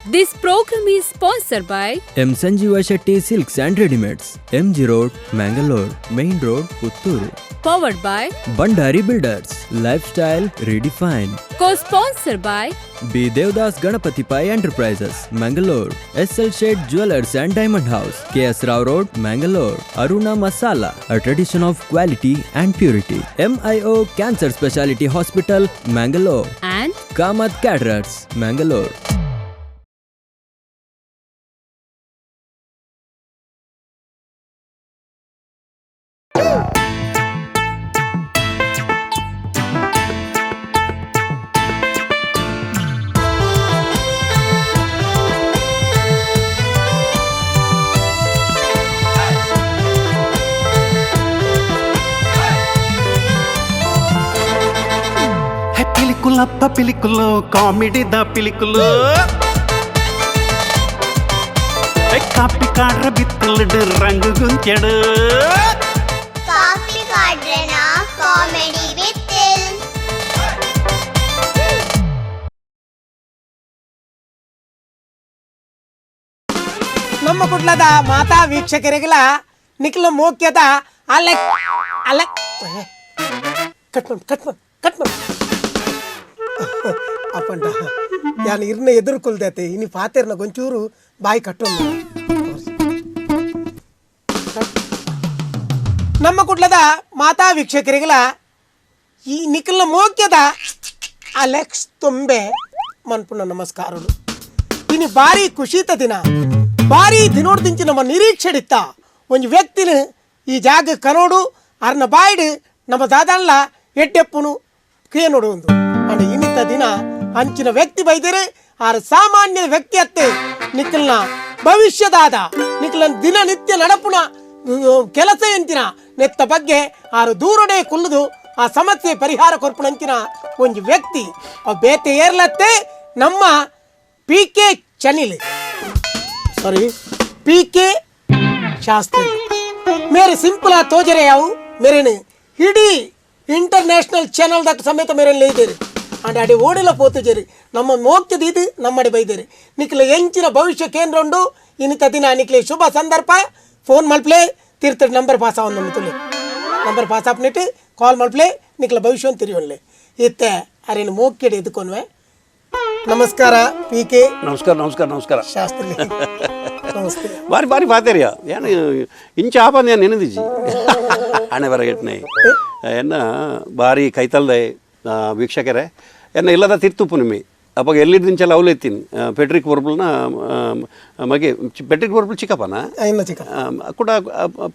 This program is sponsored by M. Sanjeeva Shetty Silks and Readymades, MG Road, Mangalore, Main Road, Putturu. Powered by Bandari Builders, Lifestyle Redefined. Co-sponsored by B. Devdas Ganapati Pai Enterprises, Mangalore. SL Shade Jewelers and Diamond House, KS Rao Road, Mangalore. Aruna Masala, a tradition of quality and purity. MIO Cancer Specialty Hospital, Mangalore. and Kamath Caterers, Mangalore. పిలికులప్ప Pilikula comedy ದ పిలికులు ಕಾಪಿ ಕಾಡ್ರ ಬಿತ್ತಲಡು ರಂಗು ಗುಂಚಡು ಕಾಪಿ ಕಾಡ್ರನ comedy ಬಿತ್ತಲ್ ನಮ್ಮ ಕುಟ್ಲದ ಮಾತಾ ವೀಕ್ಷಕರಿಗೆಲ್ಲ ನಿಖಿಲ ಮೋಕ್ಯದ ಅಲೆಕ್ ಅಲೆಕ್ ಕಟ್ ಅಪ್ಪಂಟ ನಾನು ಇರ್ನ ಎದುರ್ಕೊಳ್ದೈತೆ ಇನ್ನು ಪಾತೆರ್ನ ಗೊಂಚೂರು ಬಾಯಿ ಕಟ್ಟೊಂದು ನಮ್ಮ ಕುಟ್ಲದ ಮಾತಾ ವೀಕ್ಷಕರಿಗೆಲ್ಲ ಈ ನಿಖಿಲ ಮೋಕ್ಯದ ಅಲೆಕ್ಸ್ ತುಂಬೆ ಮನ್ಪುಣ ನಮಸ್ಕಾರಗಳು ಇನ್ನು ಭಾರಿ ಖುಷಿತ ದಿನ ಭಾರಿ ದಿನೋಡ್ದಿಂಚಿ ನಮ್ಮ ನಿರೀಕ್ಷೆಡಿತ್ತ ಒಂದು ವ್ಯಕ್ತಿನ ಈ ಜಾಗ ಕನೋಡು ಅರ್ನ ಬಾಯಿಡು ನಮ್ಮ ದಾದಲ್ಲ ಎಡ್ಡೆಪ್ಪುನು ಕೇನೋಡು ಒಂದು ಅಂಡ್ ಇನ್ನಿತ್ತ ದಿನ ಅಂಚಿನ ವ್ಯಕ್ತಿ ಬೈದರೆ ಆರು ಸಾಮಾನ್ಯ ವ್ಯಕ್ತಿ ಅತ್ತೆ ನಿಖಿಲ್ನ ಭವಿಷ್ಯದಾದ ನಿಖಿಲನ್ ದಿನನಿತ್ಯ ನಡಪುನ ಕೆಲಸ ಎಂತಿನ ನೆತ್ತ ಬಗ್ಗೆ ಆರು ದೂರಡೆ ಕುಲ್ಲದು ಆ ಸಮಸ್ಯೆ ಪರಿಹಾರ ಕೊರ್ಪುಣಂಚಿನ ಒಂದು ವ್ಯಕ್ತಿ ಬೇತೆ ಏರ್ಲತ್ತೆ ನಮ್ಮ PK ಚನಿಲ್ सॉरी PK शास्त्री मेरे सिंपल तोजरे आओ मेरे ने हिडी इंटरनेशनल चैनल दट समेत मेरे ले देरे अंड अडे ओडला पोतु जेरी ನಮ್ಮ ಮೋಕ್ಯದ ಇದು ನಮ್ಮಡೆ ಬೈದೇರಿ ನಿಕ್ಲೆ ಎಂಚಿನ ಭವಿಷ್ಯ ಕೇಂದ್ರ ಉಂಡು ಇನ್ನಿತ ದಿನ ನಿಕ್ಲೆ ಶುಭ ಸಂದರ್ಭ ಫೋನ್ ಮಲ್ಪ್ಲೆ ತೀರ್ಥ ನಂಬರ್ ಪಾಸ್ ಆವೊಂದು ತುಲೆ ನಂಬರ್ ಪಾಸ್ ಆಪ್ನಿಟ್ಟು ಕಾಲ್ ಮಲ್ಪ್ಲೆ ನಿಕ್ಲೆ ಭವಿಷ್ಯ ತಿರಿಯೋನ್ಲೆ ಇತ್ತೆ ಅರೇನು ಮೋಕ್ಯಡೆ ಎದುಕೊನ್ವೆ ನಮಸ್ಕಾರ PK ನಮಸ್ಕಾರ ಶಾಸ್ತ್ರಿ ನಮಸ್ತೆ ಬಾರಿ ಪಾತೆರಿಯ ಏನು ಇಂಚ ಆಪಂದು ಏನು ನೆನೆದಿಜಿ ಹಣೆ ಬರಗೆಟ್ನೆ ಎನ್ನ ಬಾರಿ ಕೈತಲ್ದೆ ವೀಕ್ಷಕರೇ ಎನ್ನ ಇಲ್ಲದ ತಿರ್ತುಪ್ಪು ನಿಮ್ಮಿ ಅಪ್ಪಾಗ ಎಲ್ಲಿದ್ದಿಂಚಲ್ಲ ಅವಲೆತ್ತೀನಿ ಪೆಟ್ರಿಕ್ ಬರ್ಬಲ್ನ ಮಗೆ ಪೆಟ್ರಿಕ್ ಬರ್ಬಲ್ ಚಿಕ್ಕಪ್ಪನ ಕೂಡ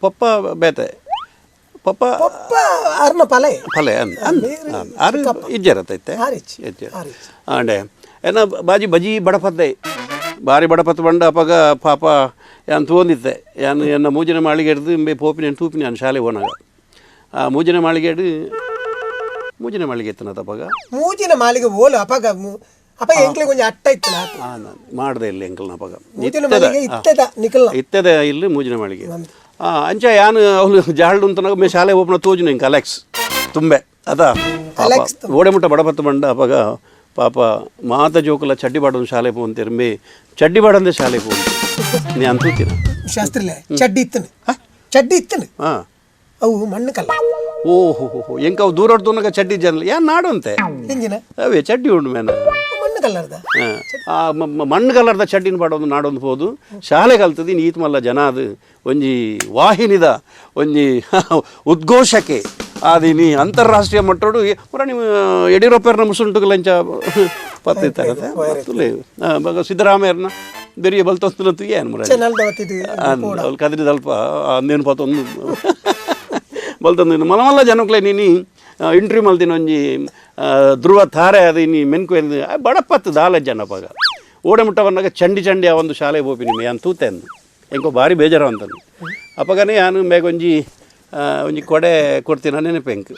ಪಪ್ಪ ಬೇತೆ ಪಪ್ಪ ಅರ್ನ ಪಲೆ ಆರು ಇಜ್ಜರತ್ತೈತೆ ಅಂಡೆ ಏನ ಬಾಜಿ ಬಜಿ ಬಡಪದ್ದೆ ಭಾರಿ ಬಡಪತ್ತು ಬಂಡ ಅಪ್ಪಾಗ ಪಾಪ ಯಾನ್ ತೋಂದಿತ್ತೆ ಯಾನು ಎನ್ನ ಮೂಜಿನ ಮಾಳಿಗೆ ಹಿಡ್ದು ಬೇ ಪೋಪಿನ ತೂಪಿನ ನಾನು ಶಾಲೆ ಹೋನಾಗ ಆ ಮೂಜಿನ ಮಾಳಿಗೆ ಎತ್ತನ ಅಪ್ಪಾಗ ಮೂಜಿನ ಮಾಳಿಗೆ ಓಲು ಅಪ್ಪಾಗ ಅಪ್ಪ ಎಂಕ್ಲೆ ಕೊಂಚ ಅಟ್ಟ ಇತ್ತನ ಮಾಡ್ದೆ ಇಲ್ಲ ಎಂಕಲ್ನ ಅಪ್ಪಾಗ ಇತ್ತದ ಇಲ್ಲಿ ಮೂಜಿನ ಮಾಳಿಗೆ ಅಂಚ ಯಾನು ಅವಳು ಜಾಳ್ಡು ಅಂತನಾಗ ಮೇ ಶಾಲೆ ಓಪನ ತೋಜು ಇಂಕ ಅಲೆಕ್ಸ್ ತುಂಬೆ ಅದ ಓಡೆಮುಟ್ಟ ಬಡಪತ್ತು ಬಂಡ ಅಪ್ಪಾಗ ಪಾಪ ಮಾತ ಜೋಕುಲ ಚಡ್ಡಿ ಬಾಡೊಂದು ಶಾಲೆ ಪೋಂತೀರಿ ಮೇ ಚಡ್ಡಿ ಬಾಡಂದೆ ಶಾಲೆ ಪೋಂತಿ ನೀ ಅಂತೂತೀನ ಶಾಸ್ತ್ರಿಲೆ ಚಡ್ಡಿ ಇತ್ತನು ಹಾಂ ಅವು ಮಣ್ಣು ಕಲ್ಲ ಓಹೋ ಎಂಕ ಅವು ದೂರ ಹೊಡ್ದೋನಾಗ ಚಡ್ಡಿ ಜನ ಯಾನ್ ನಾಡು ಅಂತೆ ಹೆಂಗಿನ ಅವೇ ಚಡ್ಡಿ ಉಂಡು ಮೇನ ಮಣ್ಣು ಕಲ್ಲರ್ದ ಮಣ್ಣು ಕಲರ್ದ ಚಡ್ಡಿನ ಬಾಡೊಂದು ನಾಡೊಂದು ಹೋದು ಶಾಲೆ ಕಲ್ತದಿ ನೀತ್ ಮಲ್ಲ ಜನ ಅದು ಒಂಜಿ ವಾಹಿನಿದ ಒಂಜಿ ಉದ್ಘೋಷಕ್ಕೆ ಆದಿನಿ ಅಂತಾರಾಷ್ಟ್ರೀಯ ಮಟ್ಟೋಡು ಪುರ ನೀವು ಯಡಿಯೂರಪ್ಪರ್ನ ಮುಸುಂಟು ಲಂಚ ಪತ್ತಿರ್ತಾರೆ ಸಿದ್ದರಾಮಯ್ಯರ್ನ ಬೆರಿಯ ಬಲ್ತೊಂದು ಏನು ಮುರ ಅಲ್ಲಿ ಕದ್ರಿ ಸ್ವಲ್ಪ ಅಂದೇನು ಪತ್ತೊಂದು ಬಲ್ತೊಂದು ಮಲ್ಲ ಜನಕ್ಲೆ ನೀನು ಇಂಟ್ರ್ಯೂ ಮಲ್ತಿನ ಒಂಜಿ ಧ್ರುವ ತಾರೆ ಅದು ಇನ್ನು ಮೆನ್ಕು ಬಡಪತ್ತು ದಾಲ ಜನಪಾಗ ಓಡೆ ಮುಟ್ಟವನ್ನಾಗ ಚಂಡಿ ಆ ಒಂದು ಶಾಲೆ ಹೋಪಿ ನಿಮ್ಮ ಯಾನ್ ತೂತೆ ಅಂದು ಎಂಕೋ ಭಾರಿ ಬೇಜಾರು ಅಂತಂದು ಅಪ್ಪಗನೇ ಯಾನು ಮೇಗೊಂಜಿ ಒಂಜಿ ಕೊಡೆ ಕೊಡ್ತೀನಿ ನೆನಪು ಎಂಕ್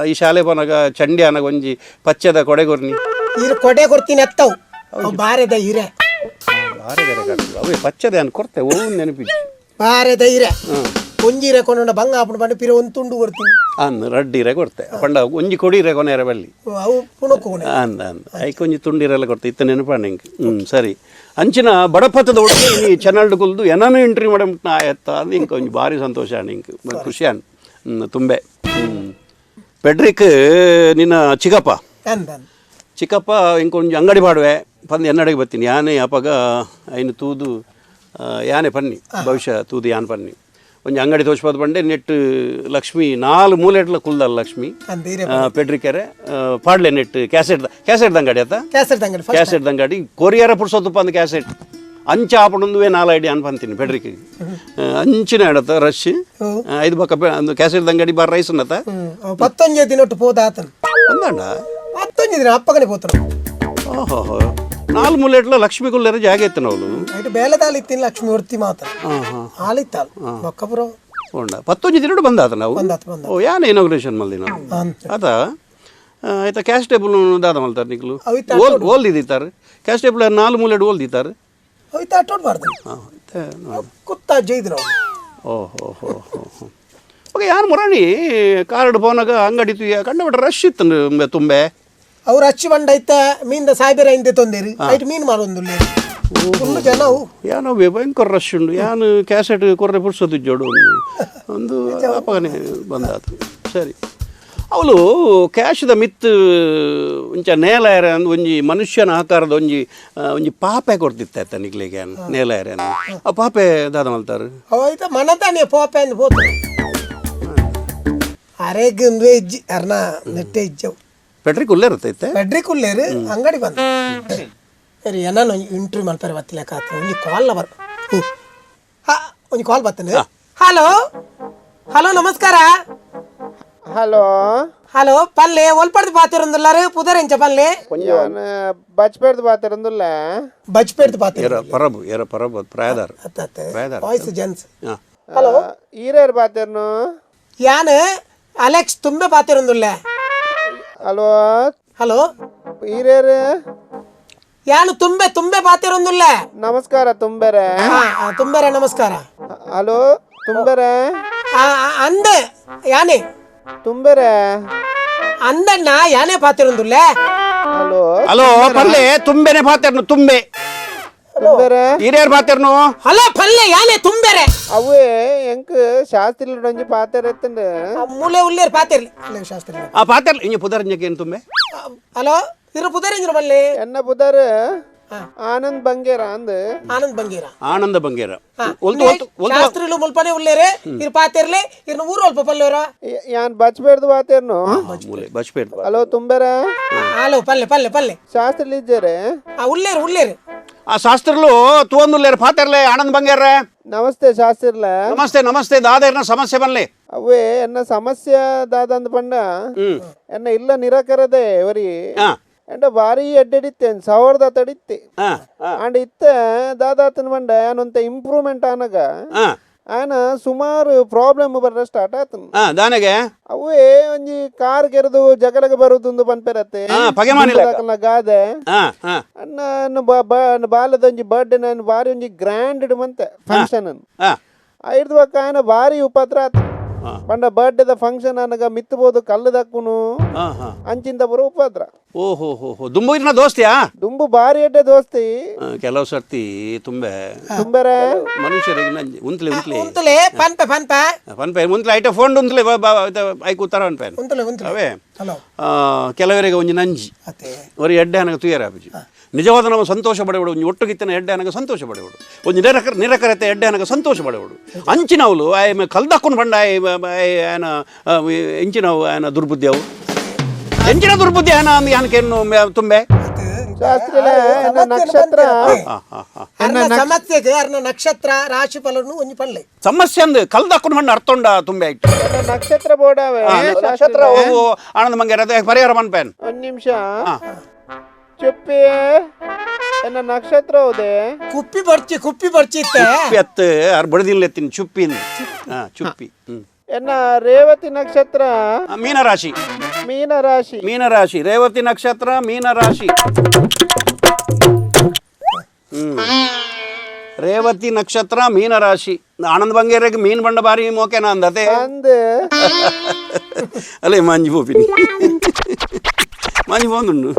ಈ ಶಾಲೆ ಪೋನಾಗ ಚಂಡಿ ಅನಾಗ ಒಂಜಿ ಪಚ್ಚದ ಕೊಡೆ ಕೊರ್ನಿ ಕೊಡೆ ಕೊಡ್ತೀನಿ ಅತ್ತವು ಬಾರೆದ ಹಿರೆ ಅವೇ ಪಚ್ಚದೆ ಅನ್ ಕೊಡ್ತೆ ಓ ನೆನಪಿಜಿ ಬಾರೆದ ಹಿರೆ ಒಂಜಿ ರೆಕೊಂಡು ಬಂಗ ಆಪುಂಡು ಪಂಡ ಪಿರ ಒಂದು ತುಂಡು ಕೊಡ್ತೀನಿ ಅಂದ್ ರಡ್ಡಿರೆ ಕೊಡ್ತೆ ಪಂಡ ಒಂಜಿ ಕೊಡಿರೆ ಕೊನೆಯರ ಬಲ್ಲಿ ಅವು ಪುನಃ ಅಂದ ಐಕ್ ಒಂಜಿ ತುಂಡಿರೆಲ್ಲ ಕೊಡ್ತೆ ಇತ್ತ ನೆನಪಣ್ಣ ಹಿಂಗೆ ಸರಿ ಅಂಚಿನ ಬಡಪತ್ತದ ಒಟ್ಟಿಗೆ ನೀ ಚೆನ್ನಲ್ಡು ಕುಲ್ದು ಏನಾನು ಎಂಟ್ರಿ ಮಾಡಬಿಟ್ಟು ಆಯತ್ತ ಅದು ಹಿಂಗೆ ಒಂಜಿ ಭಾರಿ ಸಂತೋಷ ಹಿಂಗೆ ಖುಷಿ ಅನ್ ತುಂಬೆ ಪೆಡ್ರಿಕ್ ನಿನ್ನ ಚಿಕ್ಕಪ್ಪ ಅಂದ ಚಿಕ್ಕಪ್ಪ ಇಂಕ ಒಂಜಿ ಅಂಗಡಿ ಮಾಡುವೆ ಪಂದು ಎನ್ನಡೆಗೆ ಬರ್ತೀನಿ ಯಾನೇ ಅಪಗ ಐನು ತೂದು ಯಾನೆ ಪನ್ನಿ ಭವಿಷ್ಯ ತೂದು ಯಾನ್ ಪನ್ನಿ ಒಂಜಿ ಅಂಗಡಿ ತೋಚ್ಪದ ಬಂಡೆ ನೆಟ್ ಲಕ್ಷ್ಮಿ 4 ಮೂಲೆಟ್ಲ ಕುಲ್ದಲ್ಲ ಲಕ್ಷ್ಮಿ ಅಂದೀರೆ ಪೆಡ್ರಿಕೆರೆ ಪಾಡ್ಲೆ ನೆಟ್ ಕ್ಯಾಸೆಟ್ ಅಂಗಡಿ ಆತ ಕ್ಯಾಸೆಟ್ ಅಂಗಡಿ ಕೊರಿಯರ ಪುಡ್ಸೋತಪ್ಪ ಅಂದ್ ಕ್ಯಾಸೆಟ್ ಅಂಚ ಆಪಣೊಂದುವೆ 4 ಐಡಿ ಅನ್ಪಂತೀನಿ ಪೆಡ್ರಿಕೆ ಅಂಚಿನ ಹೇಳತ್ತ ರಶ್ 5 ಬಕ್ಕ ಒಂದು ಕ್ಯಾಸೆಟ್ ಅಂಗಡಿ ಬಾರ್ ರೈಸ್ ಅನ್ನತ್ತ 15 ದಿನೊಟ್ಟು ಪೋದ ಆತನ ಒಂದಂಡ 15 ದಿನ ಅಪ್ಪಗನೆ ಪೋತನ ಓಹೋ 4 ಮೂಲೆಟ್ಲ ಲಕ್ಷ್ಮಿ ಕುಲ್ಲರ ಜಾಗ ಇತ್ತು ನಾವು ಐಟು ಬೇಲೆದಾಲ್ ಇತ್ತಿನ ಲಕ್ಷ್ಮಿ ಹೊರ್ತಿ ಮಾತ ಹಾಲಿತ್ತಾಲ್ ಬೊಕ್ಕಪುರ ಉಂಡ 15 ದಿನ ಬಂದಾತ ನಾವು ಓ ಯಾನ ಇನಾಗ್ರೇಷನ್ ಮಲ್ದಿ ನಾವು ಆತ ಆಯ್ತಾ ಕ್ಯಾಶ್ ಟೇಬಲ್ ದಾದ ಮಲ್ತಾರೆ ನಿಕ್ಲು ಓಲ್ದಿದ್ದಾರೆ ಕ್ಯಾಶ್ ಟೇಬಲ್ 4 ಮೂಲೆಟ್ ಓಲ್ದಿದ್ದಾರೆ ಹೋಯ್ತಾ ಅಟ್ಟೋಡ್ ಬಾರ್ದು ಕುತ್ತ ಜೈದು ನಾವು ಓಹೋ ಹೋ ಹೋ ಹೋ ಓಕೆ ಯಾರು ಮುರಾಣಿ ಕಾರ್ಡ್ ಫೋನಾಗ ಅಂಗಡಿ ಕಂಡುಬಿಟ್ರೆ ರಶ್ ಇತ್ತು ತುಂಬೆ ಅವ್ರು ಹಚ್ಚಿ ಬಂಡ ಐತ ಮೀನ್ದ ಸಾಯ್ಬೇರ ಹಿಂದೆ ತೊಂದೇರಿ ಐಟ್ ಮೀನ್ ಮಾರೊಂದು ಫುಲ್ಲು ಜನ ಅವು ಯಾನೋ ಭಯಂಕರ ರಶ್ ಉಂಡು ಯಾನು ಕ್ಯಾಸೆಟ್ ಕೊರ್ರೆ ಪುಡ್ಸೋದು ಜೋಡು ಒಂದು ಅಪಗನೆ ಬಂದಾತು ಸರಿ ಅವಳು ಕ್ಯಾಶ್ದ ಮಿತ್ ಒಂಚ ನೇಲಾಯರ ಅಂದ್ ಒಂಜಿ ಮನುಷ್ಯನ ಆಕಾರದ ಒಂಜಿ ಪಾಪೆ ಕೊಡ್ತಿತ್ತ ನಿಕ್ಲಿಗೆ ನೇಲಾಯರ ಆ ಪಾಪೆ ದಾದ ಮಲ್ತಾರು ಅವಾಯ್ತ ಮನತಾನೆ ಪೋಪೆ ಅಂದ್ ಹೋತು ಅರೆಗ್ ಒಂದು ಇಜ್ಜಿ ಅರ್ನ ನೆಟ್ಟೆ ಇಜ್ಜವು ಪೆಟ್ರಿಕ್ ಉಲ್ಲೇ ಇರ್ತೈತೆ ಪೆಡ್ರಿಕ್ ಉಳ್ಳೇರು ಅಂಗಡಿ ಬಂದ ಸರಿ ಏನಾನು ಇಂಟರ್ವ್ಯೂ ಮಾಡ್ತಾರೆ ಬತ್ತಿಲೆಕ್ಕ ಆತ ಒಂಜಿ ಕಾಲ್ ಬರ್ ಒಂಜಿ ಕಾಲ್ ಬರ್ತೇನೆ ಹಲೋ ಹಲೋ ನಮಸ್ಕಾರ ಹಲೋ ಹಲೋ ಪಲ್ಲೆ ಒಲ್ಪಡ್ದು ಪಾತಿರೊಂದುಲ್ಲಾರು ಪುದರೆಂಚ ಪಲ್ಲೆ ಬಚ್ಪೇಡ್ದು ಪಾತಿರಂದುಲ್ಲ ಬಚ್ಪೇಡ್ದು ಪಾತಿರ ಪರಬು ಪ್ರಾಯದಾರ್ ವಾಯ್ಸ್ ಜೆಂಟ್ಸ್ ಹಲೋ ಈರೇರು ಪಾತಿರ್ನು ಯಾನ್ ಅಲೆಕ್ಸ್ ತುಂಬೆ ಪಾತಿರೊಂದುಲ್ಲ ಹಲೋ ಹಲೋ ಈರೇರು ಯಾನು ತುಂಬೆ ಪಾತಿರೊಂದುಲ್ಲ ನಮಸ್ಕಾರ ತುಂಬೆರೆ ತುಂಬೆರೆ ನಮಸ್ಕಾರ ಹಲೋ ತುಂಬೆರೆ ಅಂದೆ ಯಾನೆ ತುಂಬೆರೆ ಅಂದಣ್ಣ ಯಾನೇ ಪಾತಿರೊಂದುಲ್ಲ ಹಲೋ ಹಲೋ ಪಲ್ಲೆ ತುಂಬೆನೆ ಪಾತಿರ್ನು ತುಂಬೆ ತುಂಬೆರೆ ಹಿರಿಯರ್ ಪಾತಿರ್ನು ಹಲೋ ಪಲ್ಲೆ ಯಾನೆ ತುಂಬೆರೆ ಅವೇ ಎಂಕ್ ಶಾಸ್ತ್ರಿ ಒಂಜಿ ಪಾತೆರ್ ಎತ್ತಂಡು ಮೂಲೆ ಉಳ್ಳೇರು ಪಾತಿರ್ಲಿ ಅಲ್ಲೇ ಶಾಸ್ತ್ರ ಆ ಪಾತಿರ್ಲಿ ಇಂಜ ಪುದರಂಜಕ್ಕೆ ಏನು ತುಂಬೆ ಹಲೋ ಇರು ಪುದರೇಂದ್ರ ಬಲ್ಲೆ ಎನ್ನ ಪುದರ್ ಆನಂದ್ ಬಂಗೇರ ಅಂದ್ ಆನಂದ್ ಬಂಗೀರ ಆನಂದ ಬಂಗೇರ ಶಾಸ್ತ್ರಿಲು ಮುಲ್ಪನೆ ಉಳ್ಳೇರೆ ಇರು ಪಾತಿರ್ಲಿ ಇರ್ನ ಊರು ಅಲ್ಪ ಪಲ್ಲೆವರ ಯಾನ್ ಬಚ್ಪೇಡ್ದು ಪಾತೆರ್ನು ಮೂಲೆ ಬಚ್ಪೇಟ್ ಹಲೋ ತುಂಬೆರೆ ಹಲೋ ಪಲ್ಲೆ ಶಾಸ್ತ್ರಿ ಇದ್ದೇರೆ ಉಳ್ಳೇರು ಆ ಶಾಸ್ತ್ರಲು ತೂಂದುಲ್ಲೇರು ಪಾತಿರ್ಲೆ ಆನಂದ್ ಬಂಗೇರ್ರೆ ನಮಸ್ತೆ ಶಾಸ್ತ್ರಿರ್ಲ ನಮಸ್ತೆ ದಾದೇರ್ನ ಸಮಸ್ಯೆ ಬನ್ಲೆ ಅವೇ ಎನ್ನ ಸಮಸ್ಯೆ ದಾದಂದ್ ಪಂಡ ಎನ್ನ ಇಲ್ಲ ನಿರಾಕರದೆ ಅವರಿ ಎಂಡ ಭಾರಿ ಎಡ್ಡೆಡಿತ್ತೇನ್ 1000 ತಡಿತ್ತೆ ಅಂಡ್ ಇತ್ತ ದಾದಾತನ ಪಂಡ ಏನೊಂತ ಇಂಪ್ರೂವ್ಮೆಂಟ್ ಆನಗ ಆಯನ ಸುಮಾರು ಪ್ರಾಬ್ಲಮ್ ಬರ್ರ ಸ್ಟಾರ್ಟ್ ಆತನ ದಾನೆಗೆ ಅವೇ ಒಂಜಿ ಕಾರ್ ಕೆರೆದು ಜಗಲಗ ಬರುದು ಪನ್ಪೆರತ್ತೆ ಗಾದೆ ಅನ್ನ ಬಾಲದ ಒಂಜಿ ಬರ್ಡೇ ನಾನು ಬಾರಿ ಒಂಜಿ ಗ್ರ್ಯಾಂಡ್ ಮಂತೆ ಫಂಕ್ಷನ್ ಐದು ಬಕ್ಕ ಆಯನ ಭಾರಿ ಉಪದ್ರ ಆತ ಪಂಡ ಬರ್ಡೇದ ಫಂಕ್ಷನ್ ಅನಗ ಮಿತ್ತಬಹುದು ಕಲ್ಲು ದಕ್ಕುನು ಅಂಚಿಂದ ಬರೋ ಉಪದ್ರ ಓಹೋ ದುಂಬು ಇದ್ನ ದೋಸ್ತಿಯಾ ದುಂಬು ಭಾರಿ ಎಡ್ಡೆ ದೋಸ್ತಿ ಕೆಲವು ಸರ್ತಿ ತುಂಬೆರೆ ಮನುಷ್ಯರಿಗೆ ಉಂತ್ಲೆ ಪನ್ಪೆ ಉಂತ್ಲೆ ಐಟ ಫೋನ್ ಉಂತ್ಲೆ ಐಕ್ ಉತ್ತರ ಅನ್ಪೇನ್ ಅವೇ ಕೆಲವರಿಗೆ ಒಂಜಿ ನಂಜಿ ಅವರಿ ಎಡ್ಡೆ ಅನಗ ತುಯರ ಆಪುಜಿ ನಿಜವಾದ ನಾವು ಸಂತೋಷ ಪಡೆವಡು ಒಂಜಿ ಒಟ್ಟುಗಿತ್ತನ ಎಡ್ಡೆ ಅನಗ ಸಂತೋಷ ಪಡೆವಡು ಒಂಜಿ ನಿರಕರತೆ ಎಡ್ಡೆ ಅನಗ ಸಂತೋಷ ಪಡೆವಡು ಅಂಚಿನವಳು ಆಯ್ ಕಲ್ದಕ್ಕುನ್ ಪಂಡ ಆಯನ ಎಂಚಿನವು ಆಯನ ದುರ್ಬುದ್ಧಿ ಅವು ಎಂಚಿನ ದುರ್ಬುದ್ಧಿ ಆಯನ ಅಂದ್ ಯಾನಕೇನು ತುಂಬೆ ನಕ್ಷತ್ರ ಸಮಸ್ಯೆಗೆ ಅರ್ನ ನಕ್ಷತ್ರ ರಾಶಿ ಫಲನು ಒಂಜಿ ಪಲ್ಲೆ ಸಮಸ್ಯೆ ಅಂದ್ ಕಲ್ದಕ್ಕುನ್ ಪಂಡ ಅರ್ಥೊಂಡ ತುಂಬೆ ಆಯ್ತು ನಕ್ಷತ್ರ ಬೋಡಾವೆ ನಕ್ಷತ್ರ ಹೋಗು ಆನಂದ ಮಂಗೇರ ಅದೇ ಪರಿಹಾರ ಮನ್ಪೇನ್ ಒಂದ್ ನಿಮಿಷ ಚುಪ್ಪಿ ಎನ್ನ ನಕ್ಷತ್ರ ಹೌದೆ ಕುಪ್ಪಿ ಬರ್ಚಿ ಎತ್ತು ಅರ್ ಬಡದಿಲ್ಲ ಎತ್ತಿನ ಚುಪ್ಪಿನ ಚುಪ್ಪಿ ಎನ್ನ ರೇವತಿ ನಕ್ಷತ್ರ ಮೀನರಾಶಿ ರೇವತಿ ನಕ್ಷತ್ರ ಮೀನರಾಶಿ ರೇವತಿ ನಕ್ಷತ್ರ ಮೀನರಾಶಿ ಆನಂದ್ ಬಂಗೇರಿಗೆ ಮೀನ್ ಬಂಡ ಬಾರಿ ಮೋಕೆನಾ ಅಂದತೆ ಅಂದು ಅಲ್ಲೇ ಮಂಜು ಹೋಪಿನಿ ಮಂಜು ಬಂದುಂಡು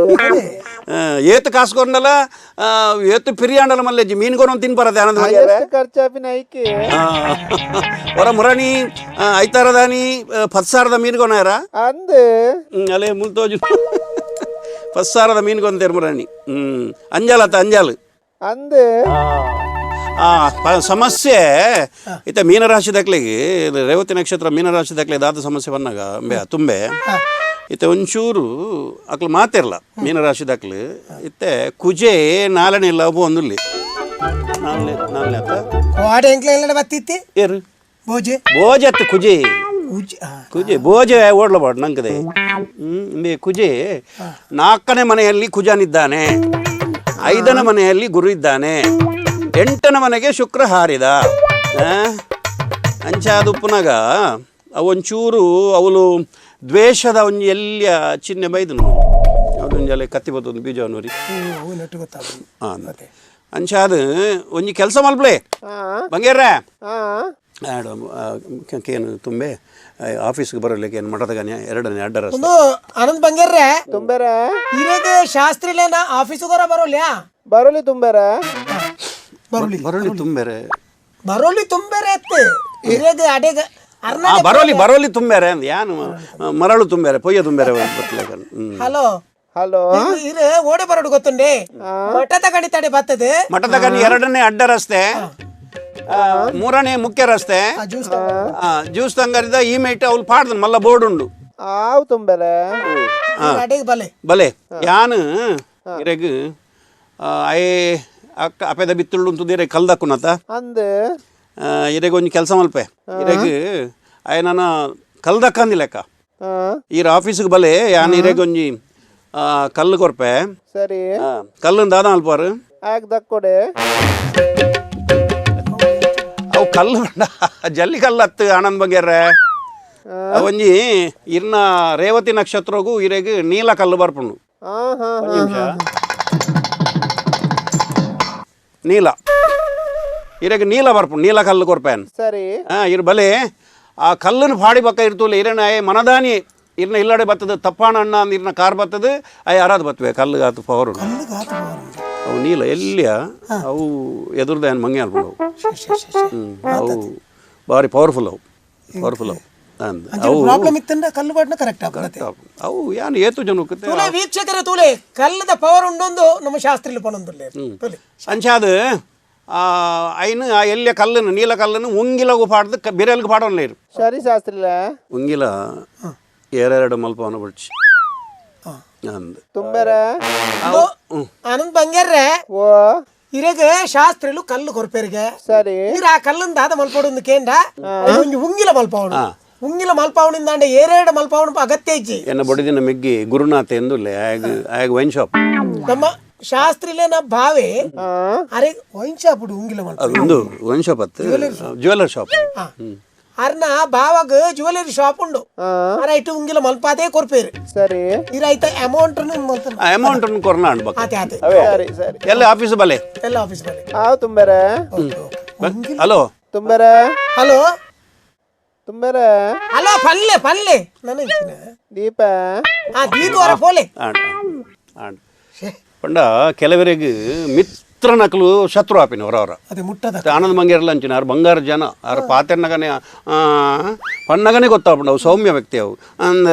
ಏತ್ ಕಾಸ್ಕೊಂಡಲ್ಲ ಏತ್ ಪಿರಿಯಾಂಡಲ ಮಲ್ಲೆಜ್ಜಿ ಮೀನ್ ಕೊನೊಂದು ತಿನ್ಪರದೆ ಆನಂದ್ ಬಂಗೇರೆ ಖರ್ಚಾಪಿನ ಐಕೆ ಹೊರ ಮುರಾಣಿ ಐತಾರದಾನಿ 10,000 ಮೀನ್ ಕೊನಾರ ಅಂದು ಅಲ್ಲೇ ಮುಲ್ತೋಜು 10,000 ಮೀನ್ ಕೊಂತೇರು ಮುರಾಣಿ ಅಂಜಾಲತ್ತ ಅಂಜಾಲು ಅಂದು ಸಮಸ್ಯೆ ಇತ್ತ ಮೀನರಾಶಿ ದಕ್ಲೆಗೆ ರೇವತಿ ನಕ್ಷತ್ರ ಮೀನರಾಶಿ ದಕ್ಲೆ ದಾದ ಸಮಸ್ಯೆ ಬಂದಾಗ ತುಂಬೆ ಇತ್ತೆ ಒಂಚೂರು ಅಕ್ಲು ಮಾತಿರಲ್ಲ ಮೀನರಾಶಿ ದಕ್ಲೆ ಇತ್ತೆ ಕುಜೆ ನಾಲನೆ ಇಲ್ಲ ಒಂದುಲ್ಲಿ ನಾಲ್ನೆ ಆತ ವಾಡೆ ಎಂಕ್ಲ ಬತ್ತಿತ್ತಿ ಏರು ಬೋಜೆ ಬೋಜೆ ಅತ್ತ ಕುಜೆ ಉಜ್ಜಿ ಕುಜೆ ಬೋಜೆ ಓಡ್ಲಬಾರ್ದು ನಂಗದೆ ಕುಜೆ 4ನೇ ಮನೆಯಲ್ಲಿ ಕುಜನಿದ್ದಾನೆ 5ನೇ ಮನೆಯಲ್ಲಿ ಗುರು ಇದ್ದಾನೆ 8ನೇ ಮನೆಗೆ ಶುಕ್ರ ಹಾರಿದ ಅಂಚಾದುಪ್ಪನಾಗ ಅವೊಂಚೂರು ಅವಳು ದ್ವೇಷದ ಒಂಜಿ ಎಲ್ಲಿಯ ಚಿಹ್ನೆ ಬೈದನು ಅವನೊಂಜಲೆ ಕತ್ತಿ ಬತ್ತೊಂದು ಬೀಜವನ್ನೂರಿ ಹಾಂ ಅಂಚಾದ ಒಂಜಿ ಕೆಲಸ ಮಲ್ಪ್ಲೆ ಬಂಗೇರ್ರ ಏನು ತುಂಬೆ ಆಫೀಸ್ಗೆ ಬರಲಿಕ್ಕೆ ಏನು ಮಠದಗನೆ 2ನೇ ಅಡ್ಡರ ಆನಂದ್ ಬಂಗೇರ್ರೆ ತುಂಬರ ಇರಗೆ ಶಾಸ್ತ್ರಿಲೇನ ಆಫೀಸುಗರ ಬರೋಲ್ಯಾ ಬರೋಲಿ ತುಂಬರ ಬರೋಲಿ ತುಂಬೆರೆ ಬರೋಲಿ ತುಂಬೆರೆ ಅತ್ತೆ ಇರಗೆ ಅಡೆಗ ಬರೋಲಿ ತುಂಬೆರೆ ಅಂದ್ ಯಾನು ಮರಳು ತುಂಬೆರೆ ಪೊಯ್ಯ ತುಂಬೆರೆ ಬತ್ತಲೇಕ ಹಲೋ ಹಲೋ ಇರೆ ಓಡೆ ಬರೋಡು ಗೊತ್ತುಂಡೆ ಮಠದ ಗಣಿ ತಡೆ ಬರ್ತದೆ ಮಠದ ಗಣಿ 2ನೇ ಅಡ್ಡ ರಸ್ತೆ 3ನೇ ಮುಖ್ಯ ರಸ್ತೆ ಜ್ಯೂಸ್ ತಂಗರಿದ ಈ ಮೇಟ್ ಅವ್ಲು ಪಾಡ್ದ ಮಲ್ಲ ಬೋರ್ಡ್ ಉಂಡು ಆವು ತುಂಬರೆ ಅಡೆಗ ಬಲೆ ಬಲೆ ಯಾನು ಇರೆಗ್ ಐ ಅಕ್ಕ ಅಪೆದ ಬಿತ್ತುಳ್ಳು ಅಂತುದಿರೆ ಕಲ್ದಕ್ಕುನತ ಅಂದು ಇರೆಗ್ ಒಂಜಿ ಕೆಲಸ ಮಲ್ಪೆ ಇರೆಗ್ ಐ ನಾನು ಕಲ್ದಕ್ಕಂದಿಲ್ಲಕ್ಕ ಈರ ಆಫೀಸ್ಗೆ ಬಲೆ ಯಾನು ಇರೆಗ್ ಒಂಜಿ ಕಲ್ಲು ಕೊರ್ಪೆ ಸರಿ ಕಲ್ಲನ್ನು ದಾದ ಮಲ್ಪಾರು ಆಗ ದಕ್ಕೊಡೆ ಅವು ಕಲ್ಲು ಬಂಡ ಜಲ್ಲಿ ಕಲ್ಲು ಹತ್ತು ಆನಂದ್ ಬಂಗೇರ್ರೆ ಒಂಜಿ ಇರ್ನ ರೇವತಿ ನಕ್ಷತ್ರಗೂ ಇರೆಗ್ ನೀಲ ಕಲ್ಲು ಬರ್ಪುಂಡು ನಿಮಿಷ ನೀಲ ಇರೆಗ್ ನೀಲ ಬರ್ಪುಂಡು ನೀಲ ಕಲ್ಲು ಕೊರ್ಪೇನ್ ಸರಿ ಇರ್ ಬಲೆ ಆ ಕಲ್ಲನ್ನು ಪಾಡಿ ಬಕ್ಕ ಇರ್ತೂಲೆ ಇರನ ಮನದಾನಿ ಇರ್ನ ಇಲ್ಲಡೆ ಬತ್ತದ ತಪ್ಪಾಣ ಅಣ್ಣ ಅಂದ್ ಇರ್ನ ಕಾರ್ ಬತ್ತದ ಯಾರಾದ್ ಬತ್ತವೆ ಕಲ್ಲುಗಾತು ಪವರು ಅವು ನೀಲ ಎಲ್ಲಿಯ ಅವು ಎದುರ್ದ ಏನು ಮಂಗೆ ಅನ್ಕೊಂಡು ಅವು ಭಾರಿ ಪವರ್ಫುಲ್ ಅವು ಅವು ಪ್ರಾಬ್ಲಮ್ ಇತ್ತಂದ್ರೆ ಕಲ್ಲು ಬಾಡ್ನ ಕರೆಕ್ಟ್ ಆಗುತ್ತೆ ಅವು ಯಾನು ಏತು ಜನ ತೂಲೆ ವೀಕ್ಷಕರ ತೂಲೆ ಕಲ್ಲದ ಪವರ್ ಉಂಡೊಂದು ನಮ್ಮ ಶಾಸ್ತ್ರಿಲಿ ಪಣೊಂದುಲ್ಲೆ ಅಂಚಾದ ಐನು ಆ ಎಲ್ಲಿಯ ಕಲ್ಲನ್ನು ನೀಲ ಕಲ್ಲನ್ನು ಉಂಗಿಲಗು ಪಾಡ್ದು ಬಿರೆಲ್ಗೆ ಪಾಡೋಲ್ಲ ಇರು ಸರಿ ಶಾಸ್ತ್ರಿಲ ಉಂಗಿಲ 2 ಮಲ್ಪವನ ಬಿಡ್ಸಿ ಅಂದು ತುಂಬರ ಆನಂದ್ ಬಂಗೇರ್ರೆ ಓ ಇರೆಗೆ ಶಾಸ್ತ್ರಿಲು ಕಲ್ಲು ಕೊರ್ಪೇರಿಗೆ ಸರಿ ಇರ ಆ ಕಲ್ಲನ್ನು ದಾದ ಮಲ್ಪೋಡು ಕೇಂದ್ರ ಉಂಗಿಲ ಮಲ್ಪವನು ಉಂಗಿಲ ಮಲ್ಪವನಿಂದ 2 ಮಲ್ಪವನು ಅಗತ್ಯ ಇಜ್ಜಿ ಎನ್ನ ಬಡಿದಿನ ಮಿಗ್ಗಿ ಗುರುನಾಥ ಎಂದುಲ್ಲೆ ಆಗ ವೈನ್ ಶಾಪ್ ನಮ್ಮ ಶಾಸ್ತ್ರಿಲೇನ ಭಾವೆ ಅರೆ ವೈನ್ ಶಾಪ್ ಉಂಗಿಲ ಮಲ್ಪ ಅದೊಂದು ವೈನ್ ಶಾಪ್ ಅತ್ತು ಜ್ಯುವೆಲರ್ ಶಾಪ್ ಅರ್ನ ಭಾವಾಗ ಜ್ಯುವೆಲರಿ ಶಾಪ್ ಉಂಡು ಅರೆ ಇಟ್ಟು ಉಂಗಿಲ ಮಲ್ಪಾದೇ ಕೊರ್ಪೇರು ಸರಿ ಇರೈತ ಅಮೌಂಟ್ ಅಮೌಂಟ್ ಕೊರ್ನ ಅನ್ಬೇಕು ಆತೆ ಸರಿ ಸರಿ ಎಲ್ಲ ಆಫೀಸ್ ಬಲೆ ಎಲ್ಲ ಆಫೀಸ್ ಬಲೆ ಆವು ತುಂಬರ ಹಲೋ ತುಂಬರ ಹಲೋ ತುಂಬರ ಹಲೋ ಪಲ್ಲೆ ನನಗೆ ದೀಪ ದೀಪವರ ಪೋಲೆ ಪಂಡ ಕೆಲವರಿಗೆ ಮಿತ್ರ ನಕಲು ಶತ್ರು ಆಪಿನ ಹೊರವರ ಅದೇ ಮುಟ್ಟದ ಆನಂದ್ ಮಂಗೇರಲ್ಲ ಅಂಚಿನ ಅವ್ರು ಬಂಗಾರ ಜನ ಅವ್ರ ಪಾತೆರ್ನಗನೆ ಪಣ್ಣಗನೆ ಗೊತ್ತಾಗ್ಬಿಟ್ಟು ಅವು ಸೌಮ್ಯ ವ್ಯಕ್ತಿ ಅವು ಅಂದ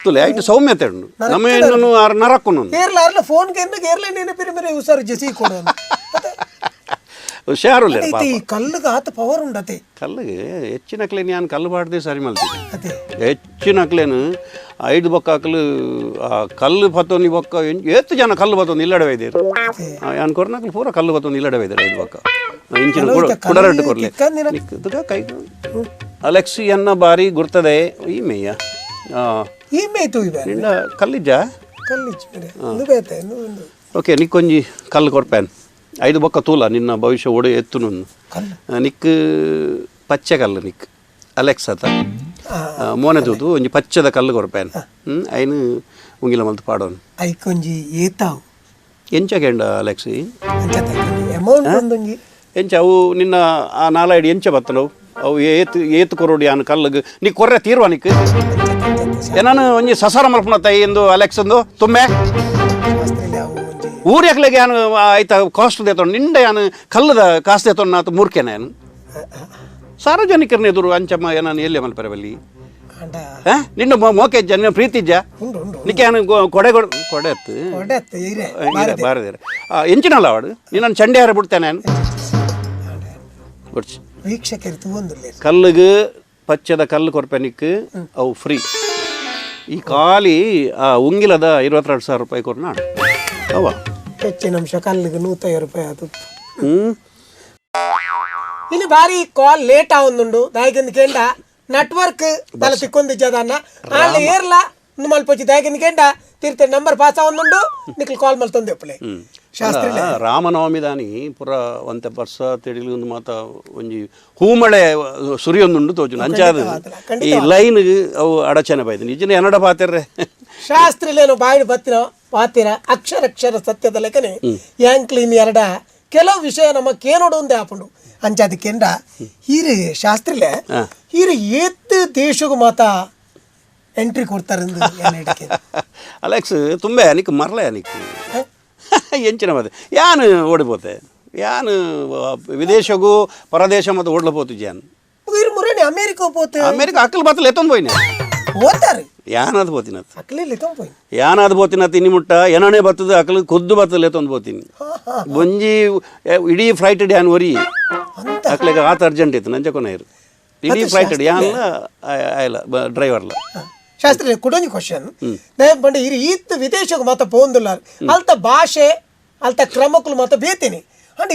ತುಲೆ ಆಯ್ತು ಸೌಮ್ಯತೆ ಉಂಡು ನಮ್ಮ ಇನ್ನೂ ಅವ್ರ ನರಕ್ಕೂ ಕೇರಳ ಅರ್ಲ ಫೋನ್ ಕೇಂದ್ರ ಕೇರಳ ನೀನು ಬೇರೆ ಹುಷಾರು ಜಸಿ ಕೊಡು ಹುಷಾರುಲ್ಲ ಕಲ್ಲುಗ ಆತ ಪವರ್ ಉಂಡತೆ ಕಲ್ಲಿಗೆ ಹೆಚ್ಚಿನಕ್ಲೆ ನಾನು ಕಲ್ಲು ಬಾಡ್ದೆ ಸರಿ ಮಲ್ತೀನಿ ಅದೇ ಹೆಚ್ಚಿನಕ್ಲೇನು 5 ಬೊಕ್ಕ ಹಾಕಲು ಕಲ್ಲು ಬತ್ತೊಂದು ಬೊಕ್ಕ ಎಷ್ಟು ಜನ ಕಲ್ಲು ಬತ್ತೊಂದು ಇಲ್ಲಡೆ ಒಯ್ದಿರು ಯಾನ್ ಕೊರ್ನಕ್ಲು ಪೂರ ಕಲ್ಲು ಬತ್ತೊಂದು ಇಲ್ಲಡೆ ಒಯ್ದಿರು 5 ಬೊಕ್ಕ ಇಂಚಿನ ಕುಡರಡ್ಡು ಕೊರ್ಲೆ ಕೈ ಅಲೆಕ್ಸಿ ಎನ್ನ ಬಾರಿ ಗುರ್ತದೆ ಈ ಮೇಯ್ಯ ಈ ಮೇಯ್ತು ನಿಂಡ ಕಲ್ಲಿಜ್ಜ ಕಲ್ಲಿಜ್ಜ ಓಕೆ ನಿಕ್ಕೊಂಜಿ ಕಲ್ಲು ಕೊರ್ಪೇನ್ 5 ಬೊಕ್ಕ ತೂಲ ನಿನ್ನ ಭವಿಷ್ಯ ಒಡೆ ಎತ್ತು ನಿಕ್ ಪಚ್ಚೆ ಕಲ್ಲು ನಿಕ್ ಅಲೆಕ್ಸ್ ಅತ ಮೋನೆ ತೂತು ಒಂಜಿ ಪಚ್ಚದ ಕಲ್ಲು ಕೊರ್ಪೇನ್ ಐನು ಉಂಗಿಲ ಮಲ್ತು ಪಾಡೋನು ಐಕೊಂಜಿ ಏತಾವು ಎಂಚ ಕೆಂಡ ಅಲೆಕ್ಸಿ ಅಮೌಂಟ್ ಒಂದೊಂಜಿ ಎಂಚ ಅವು ನಿನ್ನ ಆ ನಾಲಾಯ್ಡು ಎಂಚ ಬತ್ತನವು ಅವು ಏತು ಕೊರೋಡಿ ಆನ ಕಲ್ಲುಗು ನೀ ಕೊರ್ರೆ ತೀರ್ವಾ ನಿಕ್ ಏನಾನು ಒಂಜಿ ಸಸಾರ ಮಲ್ಪನ ತಾಯಿ ಎಂದು ಅಲೆಕ್ಸ್ ಒಂದು ತುಂಬೆ ಊರ್ಯಾಕ್ಲೆಗೆ ಯಾನು ಆಯ್ತಾ ಕಾಸ್ಟ್ ದೇತೊಂಡು ನಿಂಡೆ ಯಾನು ಕಲ್ಲದ ಕಾಸು ದೇತೊಂಡು ನಾತು ಮೂರ್ಖೇನ ಏನು ಸಾರ್ವಜನಿಕರನ್ನ ಎದುರು ಅಂಚಮ್ಮ ಏನಾನು ಎಲ್ಲಿ ಮಲ್ಪರವಲ್ಲಿ ನಿನ್ನ ಮೋಕೆ ಇಜ್ಜ ನಿನ್ನ ಪ್ರೀತಿ ಇಜ್ಜ ನಿಕ್ಕೆ ಏನು ಕೊಡೆ ಕೊಡೆ ಬಾರದೇರ ಎಂಚಿನಲ್ಲ ಅವಡು ನೀನು ಚಂಡೆ ಹಾರ ಬಿಡ್ತೇನೆ ಕಲ್ಲಿಗೆ ಪಚ್ಚದ ಕಲ್ಲು ಕೊರ್ಪೆ ನಿಕ್ಕು ಅವು ಫ್ರೀ ಈ ಖಾಲಿ ಆ ಉಂಗಿಲದ 22,000 ರೂಪಾಯಿ ಕೊರ್ನ ಅವ ಹೆಚ್ಚಿನ ಅಂಶ ಕಲ್ಲಿಗೆ 150 ರೂಪಾಯಿ ಅದು ಇನ್ನು ಬಾರಿ ಕಾಲ್ ಲೇಟ್ ಆವೊಂದುಂಡು ದಾಯಕಂದು ಕೇಂಡ ನೆಟ್ವರ್ಕ್ ತಲ ತಿಕ್ಕೊಂದಿಜ್ಜದನ್ನ ಅಲ್ಲಿ ಏರ್ಲ ಮಲ್ಪೊಚ್ಚಿ ದಾಯಕಂದು ಕೇಂಡ ತೀರ್ಥ ನಂಬರ್ ಪಾಸ್ ಆವೊಂದುಂಡು ನಿಕ್ಲು ಕಾಲ್ ಮಲ್ತೊಂದು ಎಪ್ಪಲೆ ಶಾಸ್ತ್ರಿ ರಾಮನವಮಿ ದಾನಿ ಪುರ ಒಂತೆ ಬರ್ಸ ತಿಳಿಲು ಒಂದು ಮಾತ ಒಂಜಿ ಹೂಮಳೆ ಸುರಿಯೊಂದುಂಡು ತೋಜುನು ಅಂಚಾದ ಈ ಲೈನ್ ಅವು ಅಡಚಣೆ ಬಾಯ್ತು ನಿಜನೇ ಎನ್ನಡ ಪಾತಿರ್ರೆ ಶಾಸ್ತ್ರಿಲೇನು ಬಾಯಿ ಪಾತಿರ ಅಕ್ಷರ ಸತ್ಯದ ಲೆಕ್ಕನೆ ಯಾಂಕ್ಲಿನ್ ಎರಡ ಕೆಲವು ವಿಷಯ ನಮ್ಮ ಕೇನೋಡು ಒಂದೇ ಆಪುಂಡು ಅಂಚಾದಕ್ಕೆಂಡ ಹೀರೆ ಶಾಸ್ತ್ರಿಲೆ ಹೀರೆ ಏತ್ ದೇಶಗೂ ಮಾತ ಎಂಟ್ರಿ ಕೊಡ್ತಾರೆ ಅಲೆಕ್ಸ್ ತುಂಬೆ ನಿಕ್ ಮರ್ಲೆ ನಿಕ್ ಎಂಚಿನ ಮತ್ತೆ ಯಾನು ಓಡಿಪೋತೆ ಯಾನು ವಿದೇಶಗೂ ಪರದೇಶ ಮತ್ತು ಓಡ್ಲಪೋತು ಜಾನ್ ಮುರೇನೆ ಅಮೇರಿಕಾ ಪೋತೆ ಅಮೇರಿಕಾ ಅಕ್ಕಲ್ ಬತ್ತಲು ಎತ್ತೊಂದು ಹೋಯ್ನೆ ಓದ್ತಾರೆ ಯಾನಾದ್ ಬೋತಿನತ್ ಅಕ್ಕಲಲ್ಲಿ ಎತ್ತೊಂದು ಹೋಯ್ನೆ ಯಾನಾದ್ ಬೋತಿನತ್ ಇನ್ನು ಮುಟ್ಟ ಏನನೇ ಬರ್ತದೆ ಅಕ್ಕಲ್ ಖುದ್ದು ಬತ್ತಲು ಎತ್ತೊಂದು ಬೋತೀನಿ ಒಂಜಿ ಇಡೀ ಫ್ಲೈಟ್ ಯಾನ್ ಒರಿ ಅಕ್ಲೆಗೆ ಆತ ಅರ್ಜೆಂಟ್ ಇತ್ತು ನಂಜ ಕೊನೆ ಇರು ಇಡೀ ಫ್ಲೈಟ್ ಯಾನ್ಲ ಆಯ್ಲ ಡ್ರೈವರ್ಲ ಶಾಸ್ತ್ರಿ ಕುಡೊಂಜಿ ಕ್ವಶನ್ ದಯಪ್ ಬಂಡೆ ಇರು ಈತ್ ವಿದೇಶಕ್ಕೆ ಮಾತ ಪೋಂದುಲ್ಲ ಅಲ್ತ ಭಾಷೆ ಅಲ್ತ ಕ್ರಮಕ್ಕಲು ಮಾತ ಬೇತೀನಿ ಅಂಡ್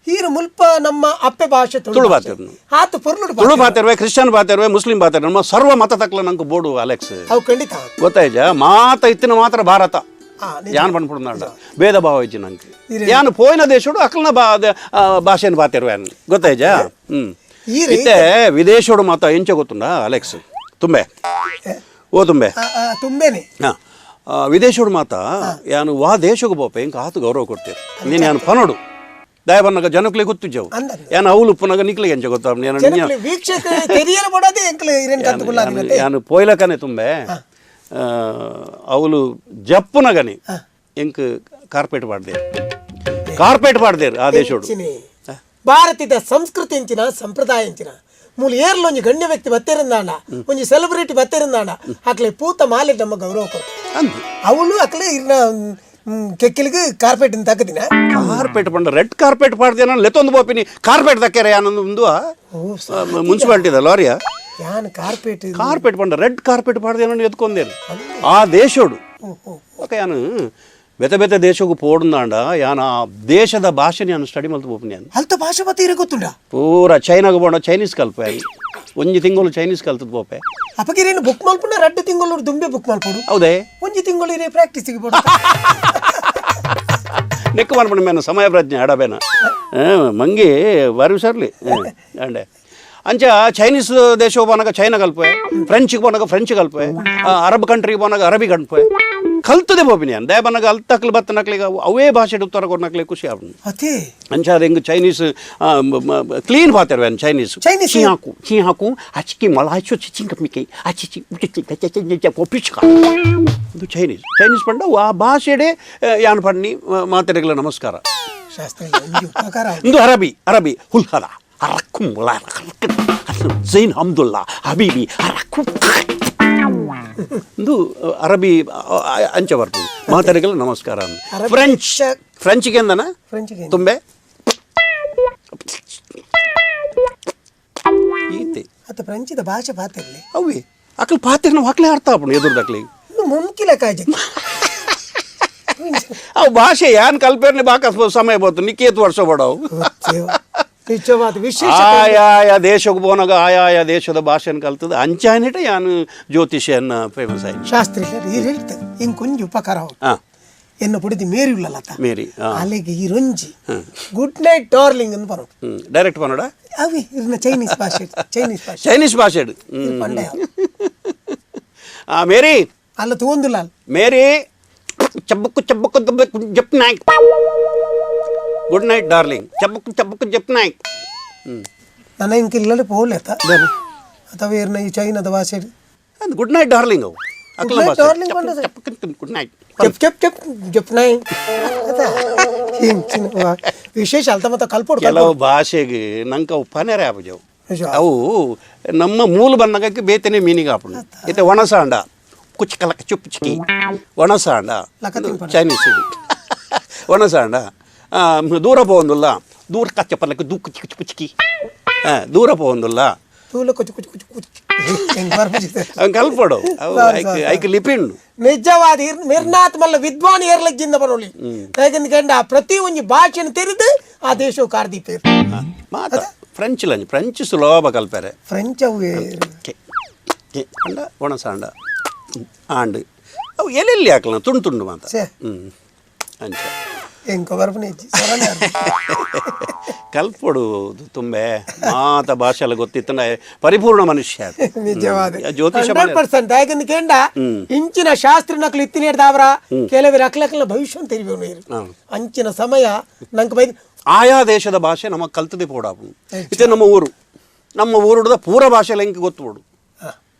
ಈರು ಮುಲ್ಪ ನಮ್ಮ ಅಪ್ಪೆ ಭಾಷೆ ತುಳು ಬಾತಿರ್ನು ಆತು ಪೊರ್ಲುಡು ತುಳು ಬಾತಿರ್ವೆ ಕ್ರಿಶ್ಚಿಯನ್ ಬಾತಿರ್ವೆ ಮುಸ್ಲಿಂ ಬಾತಿರ್ವೆ ನಮ್ಮ ಸರ್ವ ಮತ ತಕ್ಲ ನಂಗೆ ಬೋಡು ಅಲೆಕ್ಸ್ ಅವು ಖಂಡಿತ ಗೊತ್ತಾಯ್ಜ ಮಾತ ಇತ್ತಿನ ಮಾತ್ರ ಭಾರತ ಯಾನ್ ಬಂದ್ಬಿಡು ನಾಡ ಭೇದ ಭಾವ ಇಜ್ಜಿ ನಂಗೆ ಯಾನು ಪೋಯಿನ ದೇಶಡು ಅಕ್ಲನ ಭಾಷೆನ ಬಾತಿರ್ವೆ ಗೊತ್ತಾಯ್ಜ ಇತ್ತೆ ವಿದೇಶೋಡು ಮಾತ ಎಂಚ ಗೊತ್ತುಂಡ ಅಲೆಕ್ಸ್ ತುಂಬೆ ಓ ತುಂಬೆ ತುಂಬೇನೆ ವಿದೇಶೋಡು ಮಾತ ಯಾನು ವಾ ದೇಶಕ್ಕೆ ಬೋಪೆ ಇಂಕ ಆತು ಗೌರವ ಕೊಡ್ತೀರಿ ನೀನು ಯಾನು ಪನೋಡು ದಯ ಬನ್ನಗ ಜನಕ್ಲೆ ಗೊತ್ತಿಜ್ಜವು ಯಾನು ಅವಳು ಉಪ್ಪುನಾಗ ನಿಕ್ಲಿಗೆ ಎಂಚ ಗೊತ್ತ ಯಾನು ಪೋಯ್ಲಕನೆ ತುಂಬೆ ಅವಳು ಜಪ್ಪುನಗನಿ ಇಂಕ ಕಾರ್ಪೆಟ್ ಪಾಡ್ದೇರು ಆ ದೇಶೋಡು ಭಾರತದ ಸಂಸ್ಕೃತಿ ಎಂಚಿನ ಸಂಪ್ರದಾಯ ಎಂಚಿನ ಮೂಲ ಏರ್ಲ ಒಂಜಿ ಗಣ್ಯ ವ್ಯಕ್ತಿ ಬತ್ತೇರಿಂದಾಂಡ ಒಂಜಿ ಸೆಲೆಬ್ರಿಟಿ ಬತ್ತೇರಿಂದಾಂಡ ಅಕ್ಲೆ ಪೂತ ಮಾಲೆ ನಮ್ಮ ಗೌರವ ಕೊಡ್ತಾರೆ ಅವಳು ಅಕ್ಲೆ ಇರ್ನ ಕೆಕ್ಕಿಲಿಗೆ ಕಾರ್ಪೆಟ್ ತಕ್ಕದಿನ ಕಾರ್ಪೆಟ್ ಪಂಡ ರೆಡ್ ಕಾರ್ಪೆಟ್ ಪಾಡ್ದೇನ ಲೆತ್ತೊಂದು ಬೋಪಿನಿ ಕಾರ್ಪೆಟ್ ತಕ್ಕೆರೆ ಯಾನೊಂದು ಮುನ್ಸಿಪಾಲಿಟಿದ ಲಾರಿಯಾ ಯಾನ್ ಕಾರ್ಪೆಟ್ ಪಂಡ ರೆಡ್ ಕಾರ್ಪೆಟ್ ಪಾಡ್ದೇನ ಎತ್ಕೊಂಡೇನು ಆ ದೇಶೋಡು ಓಕೆ ಯಾನು ಬೇತೆ ದೇಶಕ್ಕೂ ಪೋಡುಂದಾಂಡ ಯಾನ ಆ ದೇಶದ ಭಾಷೆ ನಾನು ಸ್ಟಡಿ ಮಲ್ತು ಬೋಪನಿ ಅಲ್ತ ಭಾಷೆ ಮತ್ತೆ ಗೊತ್ತುಂಡ ಪೂರ ಚೈನಾಗ ಬೋಡ ಚೈನೀಸ್ ಕಲ್ಪೆ ಒಂಜಿ ತಿಂಗಳು ಚೈನೀಸ್ ಕಲ್ತದ ಬೋಪೆ ಅಪ್ಪಗಿರೇನು ಬುಕ್ ಮಲ್ಪುಂಡ 2 ತಿಂಗಳು ದುಂಬೆ ಬುಕ್ ಮಲ್ಪುಡು ಹೌದೇ ಒಂಜಿ ತಿಂಗಳು ಇರೇ ಪ್ರಾಕ್ಟೀಸಿಗೆ ಬೋಡ ನೆಕ್ ಮಾಡ್ಬಿಡ ಮೇನ ಸಮಯ ಪ್ರಜ್ಞೆ ಆಡಬೇನ ಮಂಗಿ ಬಾರಿ ಹುಷಾರ್ಲಿ ಅಂಡೆ ಅಂಚ ಚೈನೀಸ್ ದೇಶ ಹೋಗೋನಾಗ ಚೈನಾ ಕಲ್ಪೆ ಫ್ರೆಂಚಿಗೆ ಹೋನಾಗ ಫ್ರೆಂಚ್ ಕಲ್ಪೆ ಅರಬ್ ಕಂಟ್ರಿಗೆ ಹೋನಾಗ ಅರಬಿ ಕಲ್ಪೆ ಕಲ್ತದೆ ಬೋಪಿನಿ ದಯ ಬನ್ನಾಗ ಅಲ್ತಕ್ಲು ಬತ್ತ ನಕ್ಲಿಗೆ ಅವೇ ಭಾಷೆ ಉತ್ತರ ಕೊಡ್ನಕ್ಲಿ ಖುಷಿ ಆಗ್ಬಿಡು ಅಂಚ ಅದು ಹಿಂಗೆ ಚೈನೀಸ್ ಕ್ಲೀನ್ ಬಾತಿರ್ವೆ ಚೈನೀಸ್ ಚೀ ಹಾಕು ಅಚ್ಕಿ ಮಳ ಹಚ್ಚು ಚಿಂಕ ಮಿಕ್ಕಿ ಅಚ್ಚಿ ಒಪ್ಪಿಸ್ಕ ಇದು ಚೈನೀಸ್ ಪಂಡ ಆ ಭಾಷೆಡೆ ಯಾನ್ ಪಣ್ಣಿ ಮಾತಾಡಿಗಳ ನಮಸ್ಕಾರ ಇದು ಅರಬಿ ಹುಲ್ಹದ ಅರಕ್ಕುಂ ಜೈನ್ ಹಮ್ದುಲ್ಲಾ ಹಬೀಬಿ ಅರಕ್ಕು ಇದು ಅರಬಿ ಅಂಚ ಬರ್ತದೆ ಮಾತಾಡಿಗಳ ನಮಸ್ಕಾರ ಫ್ರೆಂಚ್ಗೆ ಅಂದನ ತುಂಬೆ ಈತೆ ಅತ್ತ ಫ್ರೆಂಚಿದ ಭಾಷೆ ಪಾತಿರ್ಲಿ ಅವೇ ಅಕ್ಲು ಪಾತಿರ್ ನಾವು ಅಕ್ಲೆ ಅರ್ಥ ಆಪುಣು ಎದುರ್ದಕ್ಲಿ ಮುಮ್ಕಿಲ ಕಾಜಿ ಅವು ಭಾಷೆ ಯಾನ್ ಕಲ್ಪೇರ್ನೆ ಬಾಕ ಸಮಯ ಬಂತು ನಿಕ್ಕೇತು ವರ್ಷ ಬಡವು ಆಯಾಯ ದೇಶಕ್ಕೆ ಹೋನಾಗ ಆಯಾಯ ದೇಶದ ಭಾಷೆನ ಕಲ್ತದ ಅಂಚಾನಿಟ ಯಾನು ಜ್ಯೋತಿಷ್ಯನ್ನ ಫೇಮಸ್ ಆಯ್ತು ಶಾಸ್ತ್ರಿ ಹೇಳ್ತದೆ ಹಿಂಗೆ ಕೊಂಚ ಉಪಕಾರ ಎನ್ನ ಪುಡಿದಿ ಮೇರಿ ಉಳ್ಳಲ್ಲತ್ತ ಮೇರಿ ಅಲ್ಲಿಗೆ ಈ ರೊಂಜಿ ಗುಡ್ ನೈಟ್ ಡಾರ್ಲಿಂಗ್ ಅಂತ ಬರೋದು ಡೈರೆಕ್ಟ್ ಪನ್ನಡ ಅವಿ ಇರ್ನ ಚೈನೀಸ್ ಭಾಷೆ ಮೇರಿ ಅಲ್ಲ ತಗೊಂದಿಲ್ಲ ಮೇರಿ ಚಬ್ಬಕ್ಕು ಜಪ್ ನಾಯ್ಕ್ ಗುಡ್ ನೈಟ್ ಡಾರ್ಲಿಂಗ್ ಚಪ್ಪಕ್ ಚಪ್ಪಕ್ ಜಪ್ ನೈಟ್ ನನ್ನ ಇಂಕ ಇಲ್ಲಲ್ಲಿ ಪೋಲೇತ ಅಥವಾ ಏರ್ನ ಈ ಚೈನಾದ ಭಾಷೆ ಅದು ಗುಡ್ ನೈಟ್ ಡಾರ್ಲಿಂಗ್ ಅವು ಅಕ್ಲ night ಭಾಷೆ darling ಬಂದದ? ಗುಡ್ ನೈಟ್ ಜಪ್ ಜಪ್ ಜಪ್ ಜಪ್ ನೈ ವಿಶೇಷ ಅಲ್ತ ಮತ್ತೆ ಕಲ್ಪೋಡು ಕೆಲವು ಭಾಷೆಗೆ ನಂಗೆ ಅವು ಪನೆರೆ ಆಪಜವು ನಿಜ. ಅವು ನಮ್ಮ ಮೂಲ ಬನ್ನಗಕ್ಕೆ ಬೇತನೆ ಮೀನಿಗೆ ಆಪುಂಡು ಇತ್ತೆ ಒಣಸಾಂಡ ಕುಚ್ಕಲಕ ಚುಪ್ ಚಿಕ್ಕಿ ಒಣಸಾಂಡ ಚೈನೀಸ್ ಇದು ಒಣಸಾಂಡ ದೂರ పోవందుಲ್ಲ ದೂರ ಕಚ್ಚ ಪಲ್ಲಕ್ಕೆ ದೂಕು ಚಿಕ್ಕ ಚಿಕ್ಕ ಚಿಕ್ಕಿ ದೂರ పోవందుಲ್ಲ ತೂಲ ಕುಚು ಕುಚು ಕುಚು ಕುಚು ಹೆಂಗ್ ಬರ್ಬಿಟ್ಟಿದೆ ಅವ್ನು ಕಲ್ಪಡು ಅವು ಐಕ್ ಲಿಪಿಂಡು ನಿಜವಾದ ನಿರ್ನಾತ್ ಮಲ್ಲ ವಿದ್ವಾನ್ ಏರ್ಲಜ್ಜಿಂದ ಬರೋಲಿ ಹೇಗೆಂದ ಪ್ರತಿ ಒಂದು ಭಾಷೆನ ತೆರೆದು ಆ ದೇಶವು ಕಾರ್ದೀಪೇರು ಮಾತ ಫ್ರೆಂಚ್ ಲಂಜ್ ಫ್ರೆಂಚ್ ಸುಲಭ ಕಲ್ಪರೆ ಫ್ರೆಂಚ್ ಅವು ಅಂಡ ಒಣಸಾಂಡ ಆಂಡ್ ಅವು ಎಲ್ಲೆಲ್ಲಿ ಹಾಕಲ್ಲ ತುಂಡು ತುಂಡು ಮಾತ ಛೇ. ಅಂಚ ಹೆಂಗ ಬರ್ಬನೇಜಿ ಸರಳ ಕಲ್ಪಡು ತುಂಬೆ ಮಾತ ಭಾಷೆ ಎಲ್ಲ ಗೊತ್ತಿತ್ತ ಪರಿಪೂರ್ಣ ಮನುಷ್ಯ ನಿಜವಾದ ಜ್ಯೋತಿಷ 100% ಹೇಗೆಂದ ಇಂಚಿನ ಶಾಸ್ತ್ರ ನಕಲು ಇತ್ತಿನ ಹಿಡ್ದಾವ್ರ ಕೆಲವರು ಅಕ್ಲಕ್ಲ ಭವಿಷ್ಯ ತೆರಿಬೇಕು ಅಂಚಿನ ಸಮಯ ನಂಗೆ ಬೈ ಆಯಾ ದೇಶದ ಭಾಷೆ ನಮಗೆ ಕಲ್ತದೆ ಪೋಡಾಪು ಇತ್ತೆ ನಮ್ಮ ಊರುದ ಪೂರ ಭಾಷೆಲ್ಲ ಹೆಂಗೆ ಗೊತ್ತುಬಿಡು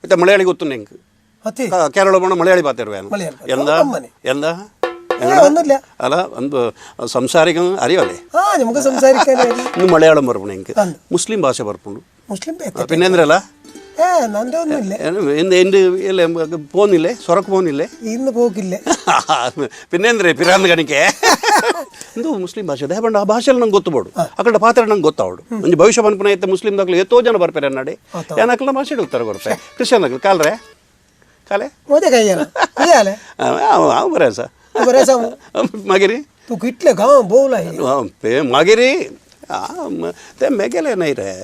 ಇತ್ತೆ ಮಲಯಾಳಿ ಗೊತ್ತು ಹೆಂಗೆ ಮತ್ತೆ ಕೇರಳ ಬಣ್ಣ ಮಲಯಾಳಿ ಪಾತಿರುವೇನು ಮಲಯಾಳಿ ಎಂದ ಅಮ್ಮನೆ. ಎಂದ ഒന്നുമില്ല അല്ല സംസാരിക്കാൻ അറിയാമല്ലേ ആ നമുക്ക് സംസാരിക്കാൻ ഇന്ന് മലയാളം പറപ്പണ എനിക്ക് മുസ്ലിം ഭാഷ പറപ്പുണ്ട് മുസ്ലിം പിന്നെ എന്തിനല്ല നന്റെ ഒന്നുമില്ല എൻ്റെ അല്ലേ പോകുന്നില്ലേ സൊറക്ക് പോകുന്നില്ലേ ഇന്ന് പോക്കില്ല പിന്നെ എന്തിനാ പിരാന്ത് കണിಕೆ ಎಂದು ಮುಸ್ಲಿಂ ಭಾಷೆ ಅದೇ ಬಂಡ ಆ ಭಾಷೆಯಲ್ಲಿ ನಂಗೆ ಗೊತ್ತುಬೋಡು ಆ ಕಡೆ ಪಾತ್ರ ನಂಗೆ ಗೊತ್ತಾವಡು ಒಂದು ಭವಿಷ್ಯ ಬಂದ್ಪನ ಐತೆ ಮುಸ್ಲಿಂ ದಾಖಲೆ ಎಷ್ಟೋ ಜನ ಬರ್ತಾರೆ ನಡಿ ಏನಕ್ಕಲ್ಲ ಭಾಷೆ ಉತ್ತರ ಬರ್ತಾರೆ ಕ್ರಿಶ್ಚಿಯನ್ ದಾಖಲೆ ಕಾಲ್ರೆ ಕಾಲೆ ಮೋದೆ ಕೈಯನ ಕೈಯಾಲೆ ಅವು ಬರೇ ಸರ್ बरेसा मागिरी तू कितले गांव बोला है पे मागिरी ते मेगेले नहीं रहे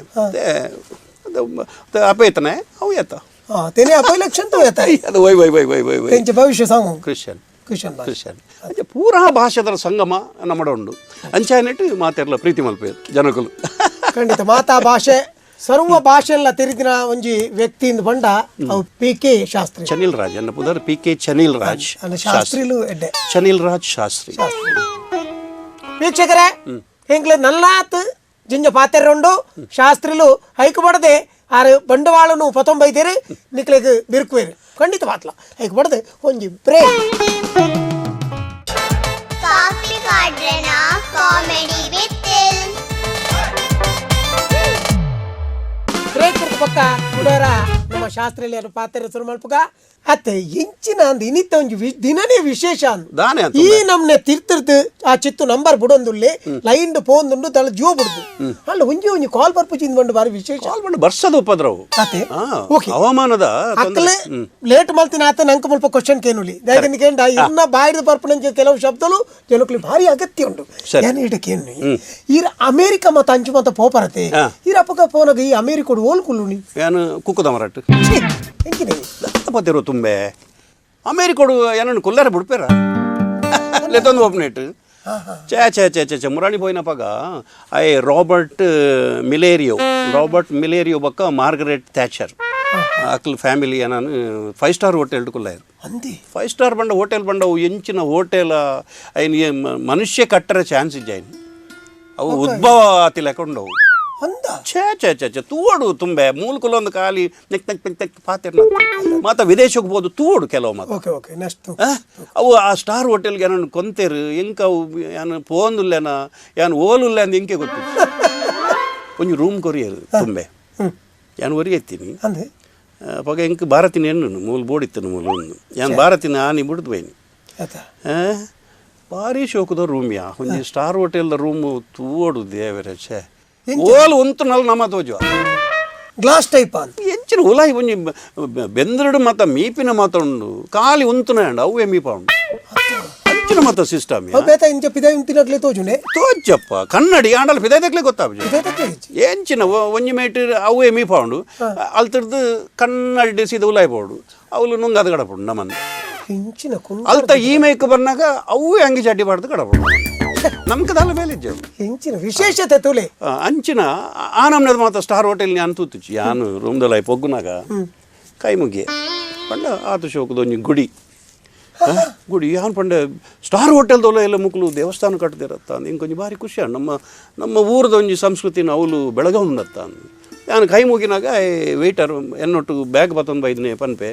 ते आपे इतना है आओ येता हां तेने आपे इलेक्शन तो येता है ಅದು ವೈ त्यांचे भविष्य सांगू ಕ್ರಿಶ್ಚಿಯನ್ ಕ್ರಿಶ್ಚಿಯನ್ ಅದೇ ಪೂರಾ ಭಾಷೆದರ ಸಂಗಮ ನಮ್ಮಡ ಉಂಡು ಅಂಚಾನೆಟ್ಟು ಮಾತೆರ್ಲ ಪ್ರೀತಿ ಮಲ್ಪೇರು ಜನಕುಲು ಖಂಡಿತ ಮಾತಾ ಭಾಷೆ ಸರ್ವ ಭಾಷೆಲ್ಲ ತೆರಿದಿನ ಒಂಜಿ ವ್ಯಕ್ತಿಯಿಂದ ಬಂಡ ಅವು ಪಿ.ಕೆ. ಶಾಸ್ತ್ರಿ ಚನಿಲ್ ರಾಜ್ ಅನ್ನ ಪುದರ್ ಪಿ.ಕೆ. ಚನಿಲ್ ರಾಜ್ ಶಾಸ್ತ್ರಿಲು ಎಡ್ಡೆ ಚನಿಲ್ ರಾಜ್ ಶಾಸ್ತ್ರಿ ವೀಕ್ಷಕರೇ ಹೆಂಗ್ಲೆ ನಲ್ಲಾತ್ ಜಿಂಜ ಪಾತೆರುಂಡು ಶಾಸ್ತ್ರಿಲು ಹೈಕ್ ಬಡದೆ ಆರು ಬಂಡವಾಳನು ಪತೊಂಬೈದೇರು ನಿಕ್ಲೆಗ್ ಬಿರುಕುವೇರು ಖಂಡಿತ ಮಾತ್ಲ ಹೈಕ್ ಬಡದೆ ಒಂಜಿ ಬ್ರೇಕ್ ಕಾಫಿ ಕಾಡ್ರೆನ ಕಾಮಿಡಿ ವಿತ್ ಬ್ರೇಕ್ ಪಕ್ಕ ಕುಡೋರ ನಮ್ಮ ಶಾಸ್ತ್ರಲ್ಲಿ ಯಾರು ಪಾತ್ರ ಶುರು ಮಲ್ಪಗ ಅತ್ತೆ ಇಂಚಿನ ಅಂದ್ ಇನ್ನಿತ್ತ ಒಂಜಿ ದಿನನೇ ವಿಶೇಷ ದಾನೆ ಈ ನಮ್ನೆ ತಿರ್ತಿರ್ದು ಆ ಚಿತ್ತು ನಂಬರ್ ಬಿಡೊಂದುಲ್ಲೆ ಲೈನ್ ಪೋಂದುಂಡು ತಳ ಜೀವ ಬಿಡುದು ಅಲ್ಲ ಒಂಜಿ ಕಾಲ್ ಬರ್ಪುಚಿಂದ ಬಂದು ಬಾರಿ ವಿಶೇಷ ಕಾಲ್ ಬಂದು ಬರ್ಸದ ಉಪದ್ರವು ಅತ್ತೆ ಓಕೆ ಹವಾಮಾನದ ಅಕ್ಕಲೆ ಲೇಟ್ ಮಾಡ್ತೀನಿ ಆತ ನಂಗೆ ಸ್ವಲ್ಪ ಕ್ವಶನ್ ಕೇನುಲಿ ಯಾಕೆಂದ ಇನ್ನ ಬಾಯಿದ ಬರ್ಪಣಂಚ ಕೆಲವು ಶಬ್ದಲು ಜನಕ್ಲಿ ಭಾರಿ ಅಗತ್ಯ ಉಂಟು ಏನು ಇಡ ಕೇನು ಈರ ಅಮೇರಿಕ ಮತ ಅಂಚು ಮತ ಪೋಪರತೆ ಈರ ಅಪ್ಪಗ ಪೋನಗ ಈ ಅಮೇರಿಕೋಡು ಓಲ್ಕುಲ್ಲುನಿ ಏನು ಕುಕ್ಕುದ ಮರಾಟ್ ಹೆಂಗಿನೆ ಪತ್ತಿರೋ ತುಂಬೆ ಅಮೇರಿಕೋಡು ಏನನ್ನು ಕೊಲ್ಲರೆ ಬಿಡ್ಪೇರ ಲೆತ್ತೊಂದು ಓಪನೇಟ್ ಚೇ ಮುರಾಣಿ ಪೋಯಿನ ಪಗ ಐ ರಾಬರ್ಟ್ ಮಿಲೇರಿಯೋ ಬಕ್ಕ ಮಾರ್ಗರೆಟ್ ಥ್ಯಾಚರ್ ಅಕ್ಲ ಫ್ಯಾಮಿಲಿ ನಾನು 5 ಸ್ಟಾರ್ ಹೋಟೆಲ್ ಕೊಲ್ಲಾಯರು 5 ಸ್ಟಾರ್ ಬಂಡ ಹೋಟೆಲ್ ಬಂಡವು ಎಂಚಿನ ಹೋಟೆಲ್ ಐನ್ ಮನುಷ್ಯ ಕಟ್ಟರೆ ಚಾನ್ಸ್ ಇಜ್ಜಾಯ್ನು ಅವು ಉದ್ಭವ ಆತಿ ಲೆಕ್ಕೊಂಡವು ಛೇ ತೂವಡು ತುಂಬೆ ಮೂಲಕುಲೊಂದು ಖಾಲಿ ನೆಕ್ ಪಾತಿರ್ನ ಮಾತ ವಿದೇಶಕ್ಕೆ ಹೋದು ತೂವಡು ಕೆಲವು ಮಾತು ಅವು ಆ ಸ್ಟಾರ್ ಹೋಟೆಲ್ಗೆ ಏನನ್ನು ಕೊಂತೇರು ಎಂಕ ಅವು ಏನು ಪೋಂದುಲ್ಲೇನ ಏನು ಓಲುಲ್ಲೆ ಅಂದ ಎಂಕೆ ಗೊತ್ತಿತ್ತು ಒಂಜಿ ರೂಮ್ ಕೊರಿಯರು ತುಂಬೆ ಏನು ಒರಿ ಎತ್ತೀನಿ ಪಗ ಎಂಕ್ ಭಾರತಿನ ಹೆಣ್ಣು ಮೂಲ ಬೋಡಿತ್ತನು ಮೂಲ ಒಂದು ಏನು ಭಾರತಿನ ಆನಿ ಬಿಡ್ದು ಬೈನಿ ಭಾರಿ ಶೋಕದ ರೂಮ್ಯಾ ಒಂಜಿ ಸ್ಟಾರ್ ಹೋಟೆಲ್ದ ರೂಮು ತೂವಡು ದೇವರೇ ಛೇ ಓಲ್ ಉಂಟು ನಲ್ ನಮ್ಮ ತೋಜುವ ಗ್ಲಾಸ್ ಟೈಪ್ ಎಂಚಿನ ಉಲಾಯಿ ಒಂಜಿ ಬೆಂದ್ರಡು ಮತ ಮೀಪಿನ ಮಾತ ಉಂಡು ಖಾಲಿ ಉಂತುನ ಅಂಡ ಅವೇ ಮೀಪ ಉಂಡು ಅಂಚಿನ ಮತ ಸಿಸ್ಟಮ್ ತೋಜಪ್ಪ ಕನ್ನಡಿ ಆಂಡಲ್ ಪಿದಾಯ್ತಕ್ಲೆ ಗೊತ್ತಾಗ ಎಂಚಿನ ಒಂಜಿ ಮೀಟರ್ ಅವೇ ಮೀಪ ಉಂಡು ಅಲ್ತಿರ್ದು ಕನ್ನಡಿ ಸೀದ ಉಲಾಯಿ ಬೋಡು ಅವಳು ನುಂಗ ಅದು ಕಡಪುಂಡು ನಮ್ಮನ್ನು ಅಲ್ತ ಈ ಮೇಕ್ ಬಂದಾಗ ಅವೇ ಅಂಗಿ ಚಡ್ಡಿ ಬಾಡ್ದು ಕಡಪುಂಡು ನಮ್ಗೆ ದಾಲ ಮೇಲೆ ಹೆಂಚಿನ ವಿಶೇಷತೆ ತುಲೆ ಅಂಚಿನ ಆ ನಮ್ನದ ಮಾತ ಸ್ಟಾರ್ ಹೋಟೆಲ್ ನಾನು ತೂತಿಚ್ಚಿ ಯಾನು ರೂಮ್ದಲ್ಲ ಪೊಗ್ಗುನಾಗ ಕೈ ಮುಗಿ ಪಂಡ ಆತು ಶೋಕದ ಒಂಜಿ ಗುಡಿ ಗುಡಿ ಯಾನ್ ಪಂಡೆ ಸ್ಟಾರ್ ಹೋಟೆಲ್ದೊಲ ಎಲ್ಲ ಮುಕ್ಲು ದೇವಸ್ಥಾನ ಕಟ್ಟದಿರತ್ತ ಹಿಂಗೆ ಕೊಂಚ ಭಾರಿ ಖುಷಿ ನಮ್ಮ ಊರದ ಒಂಜಿ ಸಂಸ್ಕೃತಿನ ಅವಳು ಬೆಳಗೌಂಡತ್ತ ನಾನು ಕೈ ಮುಗಿನಾಗ ವೇಟರ್ ಎನ್ನೊಟ್ಟು ಬ್ಯಾಗ್ ಬತ್ತೊಂದು ಬೈದನೆ ಪನ್ಪೆ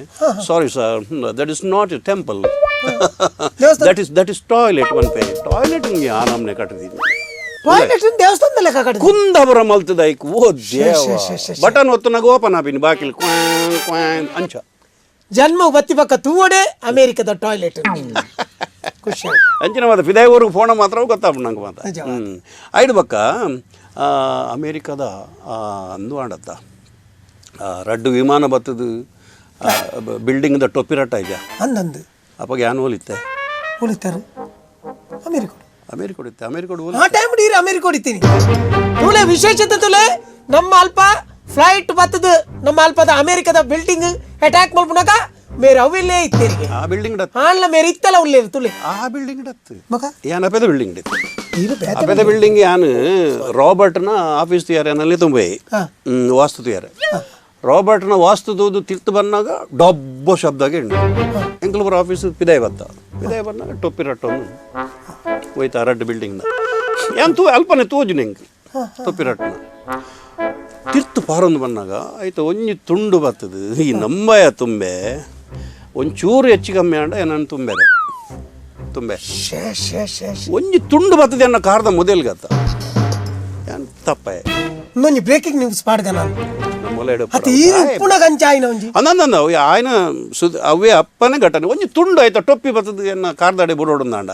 sorry sir that is not a temple that is toilet ಪನ್ಪೆ ಟಾಯ್ಲೆಟ್ ನಿಮಗೆ ಆ ನಮ್ನೆ ಕಟ್ಟಿದ್ದೀನಿ ದೇವಸ್ಥಾನದಲ್ಲೇ ಕಾಕಡ ಕುಂದಬರ ಮಲ್ತದ ಐಕ್ ಓ ದೇವ ಬಟನ್ ಒತ್ತನಾಗ ಓಪನ್ ಆಪಿನಿ ಬಾಕಿಲ್ ಅಂಚ ಜನ್ಮ ಬತ್ತಿ ಪಕ್ಕ ತೂವಡೆ ಅಮೇರಿಕದ ಟಾಯ್ಲೆಟ್ ಖುಷಿ ಅಂಚಿನ ಮಾತ ಫಿದಾಯಿ ಊರಿಗೆ ಫೋನ್ ಮಾತ್ರ ಗೊತ್ತಾಗ್ಬಿಡು ನಂಗೆ ಮಾತ ಐದು ಬಕ್ಕ ಅಮೇರಿಕದ ಅಂದು ಆಡತ್ತ ರಡ್ಡು ವಿಮಾನ ಬತ್ತದು ಬಿಲ್ಡಿಂಗ್ದ ಟೊಪ್ಪಿರಟ್ಟ ಈಗ ಅಂದಂದು ಅಪ್ಪಾಗ ಯಾನು ಹೋಲಿತ್ತೆ ಉಳಿತಾರೆ ಅಮೇರಿಕ ಹೊಡಿತ್ತೆ ಅಮೇರಿಕ ಆ ಟೈಮ್ ಡೀರಿ ಅಮೇರಿಕ ಹೊಡಿತೀನಿ ತುಲೆ ವಿಶೇಷತೆ ತುಲೆ ನಮ್ಮ ಅಲ್ಪ ಫ್ಲೈಟ್ ಬತ್ತದು ನಮ್ಮ ಅಲ್ಪದ ಅಮೇರಿಕದ ಬಿಲ್ಡಿಂಗ್ ಅಟ್ಯಾಕ್ ಮಾಡ್ಬಿನಾಗ ಮೇರೆ ಅವಿಲ್ಲೇ ಇತ್ತೀರಿ ಆ ಬಿಲ್ಡಿಂಗ್ ಆನ್ಲ ಮೇರೆ ಇತ್ತಲ್ಲ ಉಳ್ಳೇ ತುಲೆ ಆ ಬಿಲ್ಡಿಂಗ್ ಡತ್ತು ಮಗ ಯಾನ್ ಅಪೆದ ಬಿಲ್ಡಿಂಗ್ ಡತ್ತು ಅಪೆದ ಬಿಲ್ಡಿಂಗ್ ಯಾನು ರಾಬರ್ಟ್ನ ಆಫೀಸ್ ತಿಯಾರನಲ್ಲಿ ತುಂಬೆ ವಾಸ್ತು ತಿಯಾರ ರಾಬರ್ಟ್ನ ವಾಸ್ತು ತೂದು ತಿರ್ತು ಬಂದಾಗ ಡಬ್ಬ ಶಬ್ದಾಗೆ ಎಂಕ್ಲೊಬ್ಬರ ಆಫೀಸ್ ಪಿದಾಯ ಬಂದಾಗ ಟೊಪ್ಪಿ ರಟ್ಟೊಂದು ಹೋಯ್ತಾ ರಡ್ಡು ಬಿಲ್ಡಿಂಗ್ನ ಏನ್ ಅಲ್ಪನೆ ತೋಜು ನಂಗೆ ಟೊಪ್ಪಿ ರಟ್ಟನ ತಿರ್ತು ಪಾರೊಂದು ಬಂದಾಗ ಆಯ್ತು ಒಂಜಿ ತುಂಡು ಬರ್ತದೆ ಈ ನಂಬಯ ತುಂಬೆ ಒಂಚೂರು ಹೆಚ್ಚು ಕಮ್ಮಿ ಆಂಡ ನಾನು ತುಂಬೆ ಒಂಜಿ ತುಂಡು ಬರ್ತದೆ ಅನ್ನೋ ಕಾರದ ಮೊದಲ್ಗತ್ತ ಏನ್ ತಪ್ಪ ಇನ್ನೊಂದು ಬ್ರೇಕಿಂಗ್ ನ್ಯೂಸ್ ಮಾಡಿದೆ ನಾನು ಅಂದಂದ ఆయన అవే అప్పనే ఘటన కొంచెం తుండు అయితే టొప్పి బతుది అన్న కార్దాడే బురోడుందాండ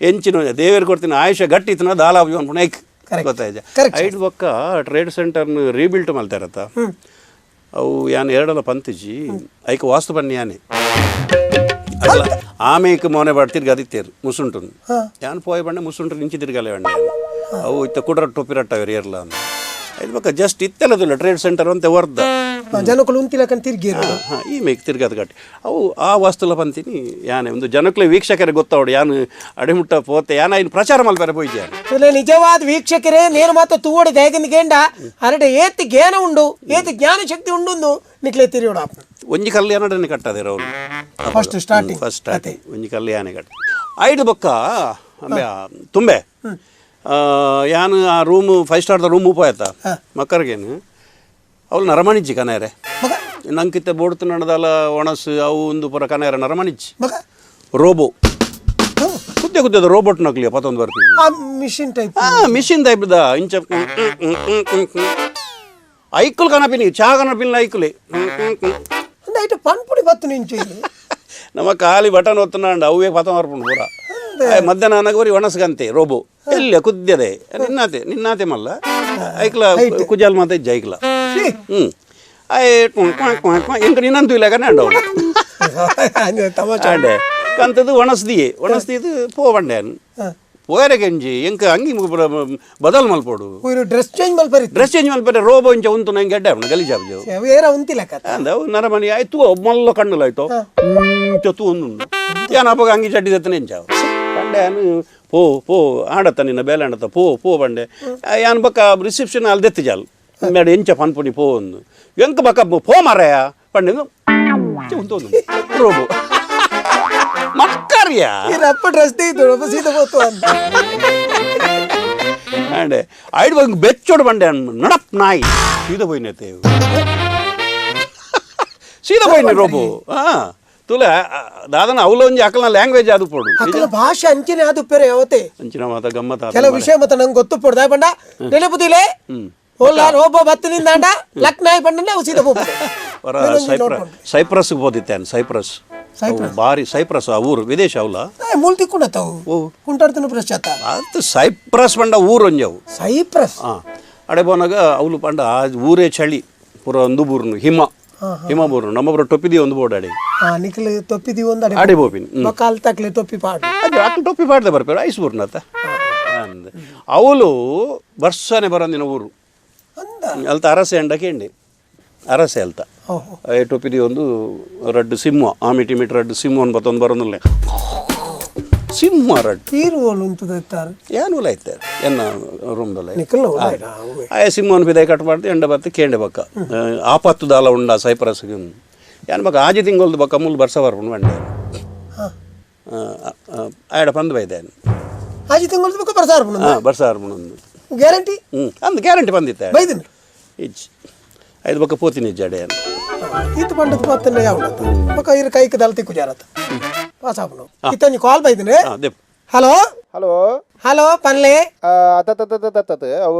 ಎಂಚಿನ ದೇವೇರು ಕೊಡ್ತೀನಿ ಆಯುಷ ಗಟ್ಟಿ ಇತ್ತನ ದಾಲಾಬಿ ಅನ್ಕೊಂಡು ಐಕ್ ಗೊತ್ತಾಯ್ತು ಐದು ಪಕ್ಕ ಟ್ರೇಡ್ ಸೆಂಟರ್ನ ರೀಬಿಲ್ಟ್ ಮಲ್ತಾರತ್ತ ಅವು ಯಾನು ಎರಡಲ್ಲ ಪಂತಿಜಿ ಐಕ್ ವಾಸ್ತು ಬನ್ನಿ ಯಾನೆ ಅಲ್ಲ ಆಮೇಕ್ ಮೋನೆ ಬಾಡ್ ತಿರ್ಗಿ ಅದಿತ್ತೇರು ಮುಸುಂಟು ಯಾನು ಪೋಯ್ ಬಂಡೆ ಮುಸುಂಟ್ರು ನಿಂಚಿ ತಿರ್ಗಲೆ ಬಂಡೆ ಅವು ಇತ್ತ ಕುಡ್ರ ಟೊಪ್ಪಿ ರಟ್ಟವ್ರು ಏರ್ಲ ಅಂತ ಐದು ಪಕ್ಕ ಜಸ್ಟ್ ಇತ್ತೆಲ್ಲದಿಲ್ಲ ಟ್ರೇಡ್ ಸೆಂಟರ್ ಅಂತ ವರ್ದ ಜನಕ್ಕಳು ಉಂತಿಲಕಂತ ತಿರ್ಗಿ ಈ ಮೇಕ್ ತಿರ್ಗದ ಗಟ್ಟಿ ಅವು ಆ ವಾಸ್ತುಲ ಬಂತೀನಿ ಯಾನೆ ಒಂದು ಜನಕ್ಕಳು ವೀಕ್ಷಕರೇ ಗೊತ್ತಾವಡು ಯಾನು ಅಡಿಮುಟ್ಟ ಪೋತೆ ಯಾನ ಇನ್ನು ಪ್ರಚಾರ ಮಲ್ಪರೆ ಹೋಯ್ತು ನಿಜವಾದ ವೀಕ್ಷಕರೇ ನೇನು ಮಾತ್ರ ತೂವಡಿ ದೇಗಂದ ಗೇಂಡ ಅರಡೆ ಏತಿ ಜ್ಞಾನ ಉಂಡು ಏತಿ ಜ್ಞಾನ ಶಕ್ತಿ ಉಂಡು ನಿಕ್ಲೆ ತಿರಿಯೋಡ ಒಂಜಿ ಕಲ್ಯಾಣನೇ ಕಟ್ಟದೆ ರೌಲ್ ಫಸ್ಟ್ ಸ್ಟಾರ್ಟಿಂಗ್ ಒಂಜಿ ಕಲ್ಯಾಣೆ ಕಟ್ಟ ಐದು ಬೊಕ್ಕ ಅಂಬೆ ತುಂಬೆ ಯಾನು ಆ ರೂಮು 5 ಸ್ಟಾರ್ದ ರೂಮ್ ಉಪಾಯತ ಮಕ್ಕರಿಗೇನು ಅವಳು ನರಮಣಿಜ್ಜಿ ಕನೇರೆ ನಂಕಿತ್ತೆ ಬೋಡ್ತು ನಡೆದಲ್ಲ ಒಣಸು ಅವು ಒಂದು ಪುರ ಕನೇರ ನರಮಣಿಜ್ಜಿ ರೋಬೋ ಕುದ್ದದ ರೋಬೋಟ್ ನಕ್ಲಿಯ ಪತ್ತೊಂದು ಬರ್ತೀವಿ ಮಿಷಿನ್ ಟೈಪ್ದ ಇಂಚ ಐಕುಲ್ ಕನಪಿನಿ ಚಾ ಕನಪಿನ ಐಕುಲೆ ಪನ್ಪುಡಿ ಬತ್ತು ನಿಂಚು ನಮ್ಮ ಖಾಲಿ ಬಟನ್ ಒತ್ತನಾಂಡ ಅವೇ ಪತಂ ಬರ್ಪುಂಡು ಪೂರ ಮಧ್ಯಾಹ್ನ ನನಗೋರಿ ಒಣಸ್ಗಂತೆ ರೋಬೋ ಎಲ್ಲ ಕುದ್ಯದೆ ನಿನ್ನಾತೆ ಮಲ್ಲ ಐಕ್ಲ ಕುಜಾಲ್ ಮಾತ ಇಜ್ಜ ಐಕ್ಲ ಎಂಕ ನಿನ್ನಂತೂ ಇಲ್ಲ ಕನೆ ಅಂಡ ಅಂಡೆ ಕಂತದ್ದು ಒಣಸ್ದಿದು ಪೋವಂಡೆ ಪೋಯರೆ ಗಂಜಿ ಎಂಕ ಅಂಗಿ ಬದಲ್ ಮಲ್ಪೋಡು ಡ್ರೆಸ್ ಚೇಂಜ್ ಮಲ್ಪರೆ ರೋಬೋ ಇಂಚ ಉಂಟು ನಂಗೆ ಗೆಡ್ಡೆ ಅವನು ಗಲೀಜಾಬ್ಜು ಅಂದವು ನರಮನಿ ಆಯ್ತು ಮಲ್ಲ ಕಣ್ಣುಲ ಆಯ್ತು ಚೊತ್ತು ಒಂದು ಯಾನ ಅಪ್ಪಾಗ ಅಂಗಿ ಚಡ್ಡಿ ದತ್ತನೆ ಎಂಚಾವ ಬಂಡೆ ಪೋ ಆಡತ್ತ ನಿನ್ನ ಬೇಲೆ ಆಡತ್ತ ಪೋ ಬಂಡೆ ಯಾನ್ ಬಕ್ಕ ರಿಸೆಪ್ಷನ್ ಅಲ್ಲಿ ದೆತ್ತು ಜಾಲ್ ಮೇಡ ಎಂಚ ಪನ್ಪುನಿ ಪೋ ಒಂದು ಎಂಕ ಬಕ್ಕ ಪೋ ಮಾರಾಯ ಪಂಡೆ ಉಂಟು ರೋಬೋ ಮಕ್ಕರ್ಯ ಡ್ರೆಸ್ ಸೀದಾ ಹೋತು ಅಂತ ಅಂಡೆ ಐಡ್ ಬಂದು ಬೆಚ್ಚೋಡು ಬಂಡೆ ನಡಪ್ ನಾಯಿ ಸೀದಾ ಹೋಯ್ನತೆ ಸೀದಾ ಹೋಯ್ನಿ ರೋಬೋ ತುಲ ದಾದನ ಅವಲ ಒಂಜಿ ಅಕಲ್ನ ಲ್ಯಾಂಗ್ವೇಜ್ ಅದು ಪೋಡು ಭಾಷೆ ಅಂಚಿನ ಅದು ಪೇರೆ ಯಾವತ್ತೆ ಅಂಚಿನ ಮಾತ ಗಮ್ಮತ್ತ ಕೆಲವು ವಿಷಯ ಮತ್ತ ನಂಗೆ ಗೊತ್ತು ಪಡ್ದ ಬಂಡ ನೆನಪುದಿಲೆ ಓಲ್ಲ ರೋಬೋ ಬತ್ತನಿಂದ ಲಕ್ನಾಯಿ ಬಂಡ ಸೀದಾ ಹೋಗ್ಬೋದು ಸೈಪ್ರಸ್ ಹೋದಿತ್ತೇನು ಸೈಪ್ರಸ್ ಬಾರಿ ಸೈಪ್ರಸ್ ಆ ಊರು ವಿದೇಶ ಅವಲ್ಲ ಮೂಲ್ ತಿಕ್ಕೊಂಡವು ಕುಂಟಾಡ್ತಾನ ಪ್ರಶ್ಚಾತ ಅದು ಸೈಪ್ರಸ್ ಬಂಡ ಊರು ಒಂಜವು ಸೈಪ್ರಸ್ ಅಡೆ ಬೋನಾಗ ಅವಳು ಪಂಡ ಆ ಊರೇ ಚಳಿ ಪುರ ಒಂದು ಬೂರ್ನು ಹಿಮ ಬೂರ್ನು ನಮ್ಮೊಬ್ಬರು ಟೊಪ್ಪಿದಿ ಒಂದು ಬೋರ್ಡ್ ಅಡಿ ನಿಖಿಲ್ ತೊಪ್ಪಿದಿ ಒಂದು ಅಡಿ ಬೋಪಿನ್ ಕಾಲ್ ತಕ್ಲೆ ತೊಪ್ಪಿ ಪಾಡು ಅಕ್ಕ ಟೊಪ್ಪಿ ಪಾಡ್ದೆ ಬರ್ಪೇರು ಐಸ್ ಬೂರ್ನತ್ತ ಅವಳು ವರ್ಷನೇ ಬರೋಂದಿನ ಊರು ಅಲ್ತ ಅರಸೆ ಅಂಡ ಕೇಂಡಿ ಅರಸೆ ಅಲ್ತ ಟೊಪ್ಪಿದಿ ಒಂದು ರಡ್ಡು ಸಿಂಹ ಆಮಿಟಿ ರಡ್ಡು ಸಿಂಹ ಒಂದು ಬತ್ತೊಂದು ಬರೋದಿಲ್ಲ ಸಿಂಹ ರಡ್ಡು ಏನು ಐತೆ ಎನ್ನ ರೂಮ್ದಲ್ಲ ಆಯ ಸಿಂಹನ ಬಿದೆ ಕಟ್ ಮಾಡ್ದು ಎಂಡ ಬತ್ತ ಕೇಂಡೆ ಬಕ್ಕ ಆಪತ್ತು ದಾಲ ಉಂಡ ಸೈಪ್ರಸ್ಗೆ ಯಾನ್ ಬಕ್ಕ ಆಜಿ ತಿಂಗೊಳ್ದು ಬಕ್ಕ ಮುಲ್ ಬರ್ಸ ಬರ್ಪುಂಡು ಬಂಡೆ ಆಯ್ಡ ಪಂದು ಬೈದೇನು ಆಜಿ ತಿಂಗಳು ಬೇಕು ಬರ್ಸ ಬರ್ಪುಂಡು ಬರ್ಸ ಬರ್ಪುಂಡು ಗ್ಯಾರಂಟಿ ಅಂದು ಗ್ಯಾರಂಟಿ ಬಂದಿತ್ತೆ ಬೈದಿನ ಇಜ್ಜಿ ಐದು ಬಕ್ಕ ಪೋತಿನ ಇಜ್ಜಾಡೆ ಈತ ಪಂಡದ ಪತ್ತನ್ನ ಯಾವಡತ್ತ ಬಕ ಇರ ಕೈಕ ದಲ್ತಿ ಕುಜಾರತ ಪಾಸ್ ಆಪನು ಈತ ನೀ ಕಾಲ್ ಬೈದಿನ ಹಲೋ ಹಲೋ ಹಲೋ ಪನ್ಲೆ ಅತ್ತ ಅವು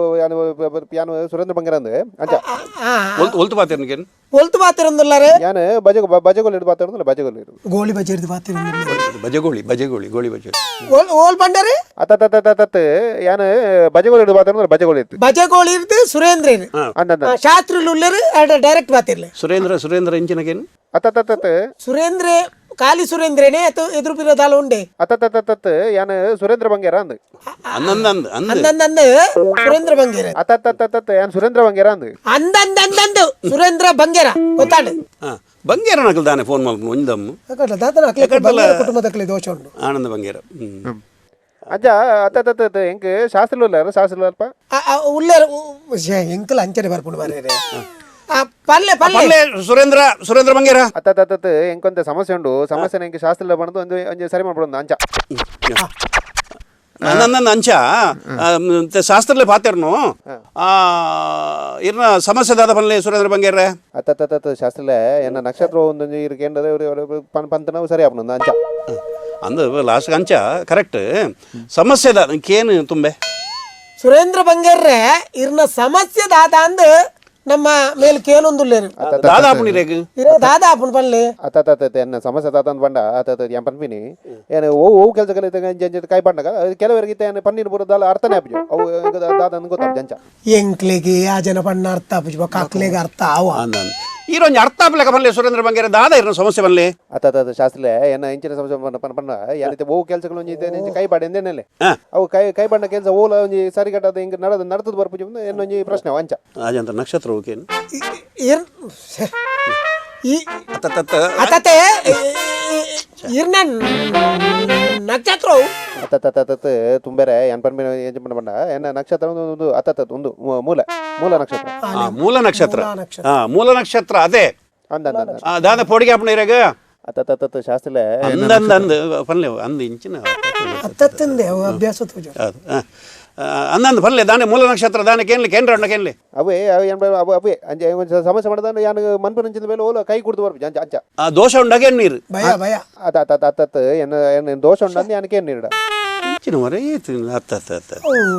ಯಾನು ಸುರೇಂದ್ರ ಬಂಗಾರಂದು ಅಂಚ ಒಲ್ತು ಪಾತಿರ್ನಿಗೇನು ಒಲ್ತು ಬಾತಿರಂದುಲ್ಲಾರೆ ಯಾನು ಬಜೆಗೋಲ್ ಹಿಡಿದು ಬಾತಾಡುದಿಲ್ಲ ಬಜೆಗೋಲ್ ಹಿಡಿದು ಗೋಳಿ ಬಜೆ ಹಿಡಿದು ಬಾತಿರಂದುಲ್ಲ ಬಜೆಗೋಳಿ ಬಜೆ ಓಲ್ ಬಂಡಾರೆ ಅತ್ತ ಯಾನು ಬಜೆಗೋಲ್ ಹಿಡಿದು ಬಾತಾಡುದಿಲ್ಲ ಬಜೆಗೋಲ್ ಇತ್ತು ಬಜೆ ಗೋಳಿ ಇರ್ದು ಸುರೇಂದ್ರ ಅಂದ ಶಾಸ್ತ್ರಿ ಉಳ್ಳರು ಡೈರೆಕ್ಟ್ ಬಾತಿರ್ಲೆ ಸುರೇಂದ್ರ ಇಂಚಿನಗೇನು ಅತ್ತ ಸುರೇಂದ್ರ ಖಾಲಿ ಸುರೇಂದ್ರನೇ ಎದುರು ಬಿರೋದಾಲ ಉಂಡೆ ಅತ್ತ ಯಾನು ಸುರೇಂದ್ರ ಬಂಗೇರ ಅಂದು ಅಂದಂದ ಸುರೇಂದ್ರ ಬಂಗೇರ ಅತ್ತ ಯಾನು ಸುರೇಂದ್ರ ಬಂಗೇರ ಅಂದು ಅಂದಂದಂದಂದು ಸುರೇಂದ್ರ ಬಂಗೇರ ಗೊತ್ತಾಡು ಬಂಗೇರ ನಕಲ್ ತಾನೆ ಫೋನ್ ಮಾಡ್ಕೊಂಡು ಒಂದಮ್ಮು ದಾತನ ಅಕ್ಲೆ ಬಂಗೇರ ಕುಟುಂಬದಕ್ಲೆ ದೋಷ ಉಂಡು ಆನಂದ ಬಂಗೇರ ಅಜ್ಜ ಅತ್ತ ಎಂಕ್ ಶಾಸ್ತ್ರ ಅಲ್ಪ ಉಳ್ಳೇರು ಎಂಕಲ್ ಅಂಚನೆ ಬರ್ಪುಂಡು ಮಾರೇರೆ ಪಲ್ಲೆ ಪಲ್ಲೆ ಸುರೇಂದ್ರ ಬಂಗೇರ ಅತ್ತ ಎಂಕೊಂತ ಸಮಸ್ಯೆ ಉಂಡು ಸಮಸ್ಯೆ ಎಂಕ್ ಶಾಸ್ತ್ರ ಬಂದು ಒಂದು ಸರಿ ಮಾಡ್ಬಿಡೋದು ಅಂಚ ನನ್ನ ಅಂಚ ಶಾಸ್ತ್ರಲೆ ಪಾತಿರ್ನು ಇರ್ನ ಸಮಸ್ಯೆ ದಾದ ಪನ್ಲೆ ಸುರೇಂದ್ರ ಬಂಗೇರ ಅತ್ತ ಶಾಸ್ತ್ರಲೆ ಎನ್ನ ನಕ್ಷತ್ರ ಒಂದು ಇರ್ಕೇಂದ್ರ ಪಂತನವು ಸರಿ ಆಪನೊಂದು ಅಂಚ ಅಂದು ಲಾಸ್ಟ್ ಅಂಚ ಕರೆಕ್ಟ್ ಸಮಸ್ಯೆ ದಾದ ಕೇನು ತುಂಬೆ ಸುರೇಂದ್ರ ಬಂಗೇರ್ರೆ ಇರ್ನ ಸಮಸ್ಯೆ ದಾದ ಅಂದ್ ನಮ್ಮ ಮೇಲ್ ಕೇಳೊಂದುಲ್ಲೇರು ದಾದಾಪುಣಿರೇಗ ದಾದಾಪುಣ್ ಪನ್ಲೆ ಅತ್ತ ಎನ್ನ ಸಮಸ್ಯೆ ತಾತ ಅಂದ್ ಬಂಡ ಅತ್ತ ಏನ್ ಪನ್ಪಿನಿ ಏನು ಓ ಕೆಲಸ ಕಲಿತ ಕೈ ಪಂಡಗ ಕೆಲವರಿಗೆ ಏನು ಪನ್ನೀರು ಬರೋದಲ್ಲ ಅರ್ಥನೇ ಆಪುಜು ಅವು ದಾದ ಗೊತ್ತಾಗ ಜಂಚ ಎಂಕ್ಲೆಗೆ ಆ ಜನ ಪಣ್ಣ ಅರ್ಥ ಆಪುಜು ಕಾಕ್ಲೆಗೆ ಅರ್ಥ ಆವ ಈರೊಂದು ಅರ್ಥ ಆಪ್ಲೆಕ ಬನ್ಲೆ ಸುರೇಂದ್ರ ಬಂಗೇರ ದಾದ ಇರೋ ಸಮಸ್ಯೆ ಬನ್ಲೆ ಅತ್ತ ಶಾಸ್ತ್ರಲೆ ಏನ ಇಂಚಿನ ಸಮಸ್ಯೆ ಪಣ್ಣ ಏನೈತೆ ಓ ಕೆಲಸಗಳು ಒಂಜಿ ಕೈ ಪಾಡಿ ಎಂದೇನೆಲೆ ಅವು ಕೈ ಪಂಡ ಕೆಲಸ ಓಲ ಒಂಜಿ ಸರಿ ಕಟ್ಟದ ಹಿಂಗೆ ನಡತದ ಬರ್ಪುಜು ಏನೊಂಜಿ ಪ್ರಶ್ನೆ ಅಂಚ ಅಜಂತ ನಕ್ಷತ್ರ ಹೋಗೇನು ಅತ್ತೆ ಇರ್ನ ನಕ್ಷತ್ರ ಅತ್ತ ತುಂಬೆರೆ ಏನ್ ಪನ್ಮಿ ಏನ್ ಪಂಡ ಏನ ನಕ್ಷತ್ರ ಒಂದು ಅತ್ತ ಒಂದು ಮೂಲ ನಕ್ಷತ್ರ ಮೂಲ ನಕ್ಷತ್ರ ಅದೇ ದಾದ ಪೋಡಿಗೆ ಆಪಣ ಇರಾಗ ಅತ್ತ ಶಾಸ್ತ್ರಲೆ ಅಂದಂದ ಪನ್ಲೆ ಅಂದ ಇಂಚಿನ ಅತ್ತಂದೆ ಅಭ್ಯಾಸ ಅಂದಂದು ಪನ್ಲೆ ದಾನೆ ಮೂಲ ನಕ್ಷತ್ರ ದಾನೆ ಕೇಂದ್ರ ಕೇನ್ಲಿ ಅವೇ ಅವೇ ಅಂಜೆ ಸಮಸ್ಯೆ ಮಾಡಿದ ಯಾನು ಮನ್ಪನಂಚಿನ ಮೇಲೆ ಓಲ ಕೈ ಕುಡ್ದು ಬರ್ಬೇಕು ಅಂಚ ಅಂಚ ದೋಷ ಉಂಡಾಗೆ ನೀರು ಭಯ ಅತ್ತ ಏನು ದೋಷ ಉಂಡು ಯಾನಕ್ಕೆ ನೀಡ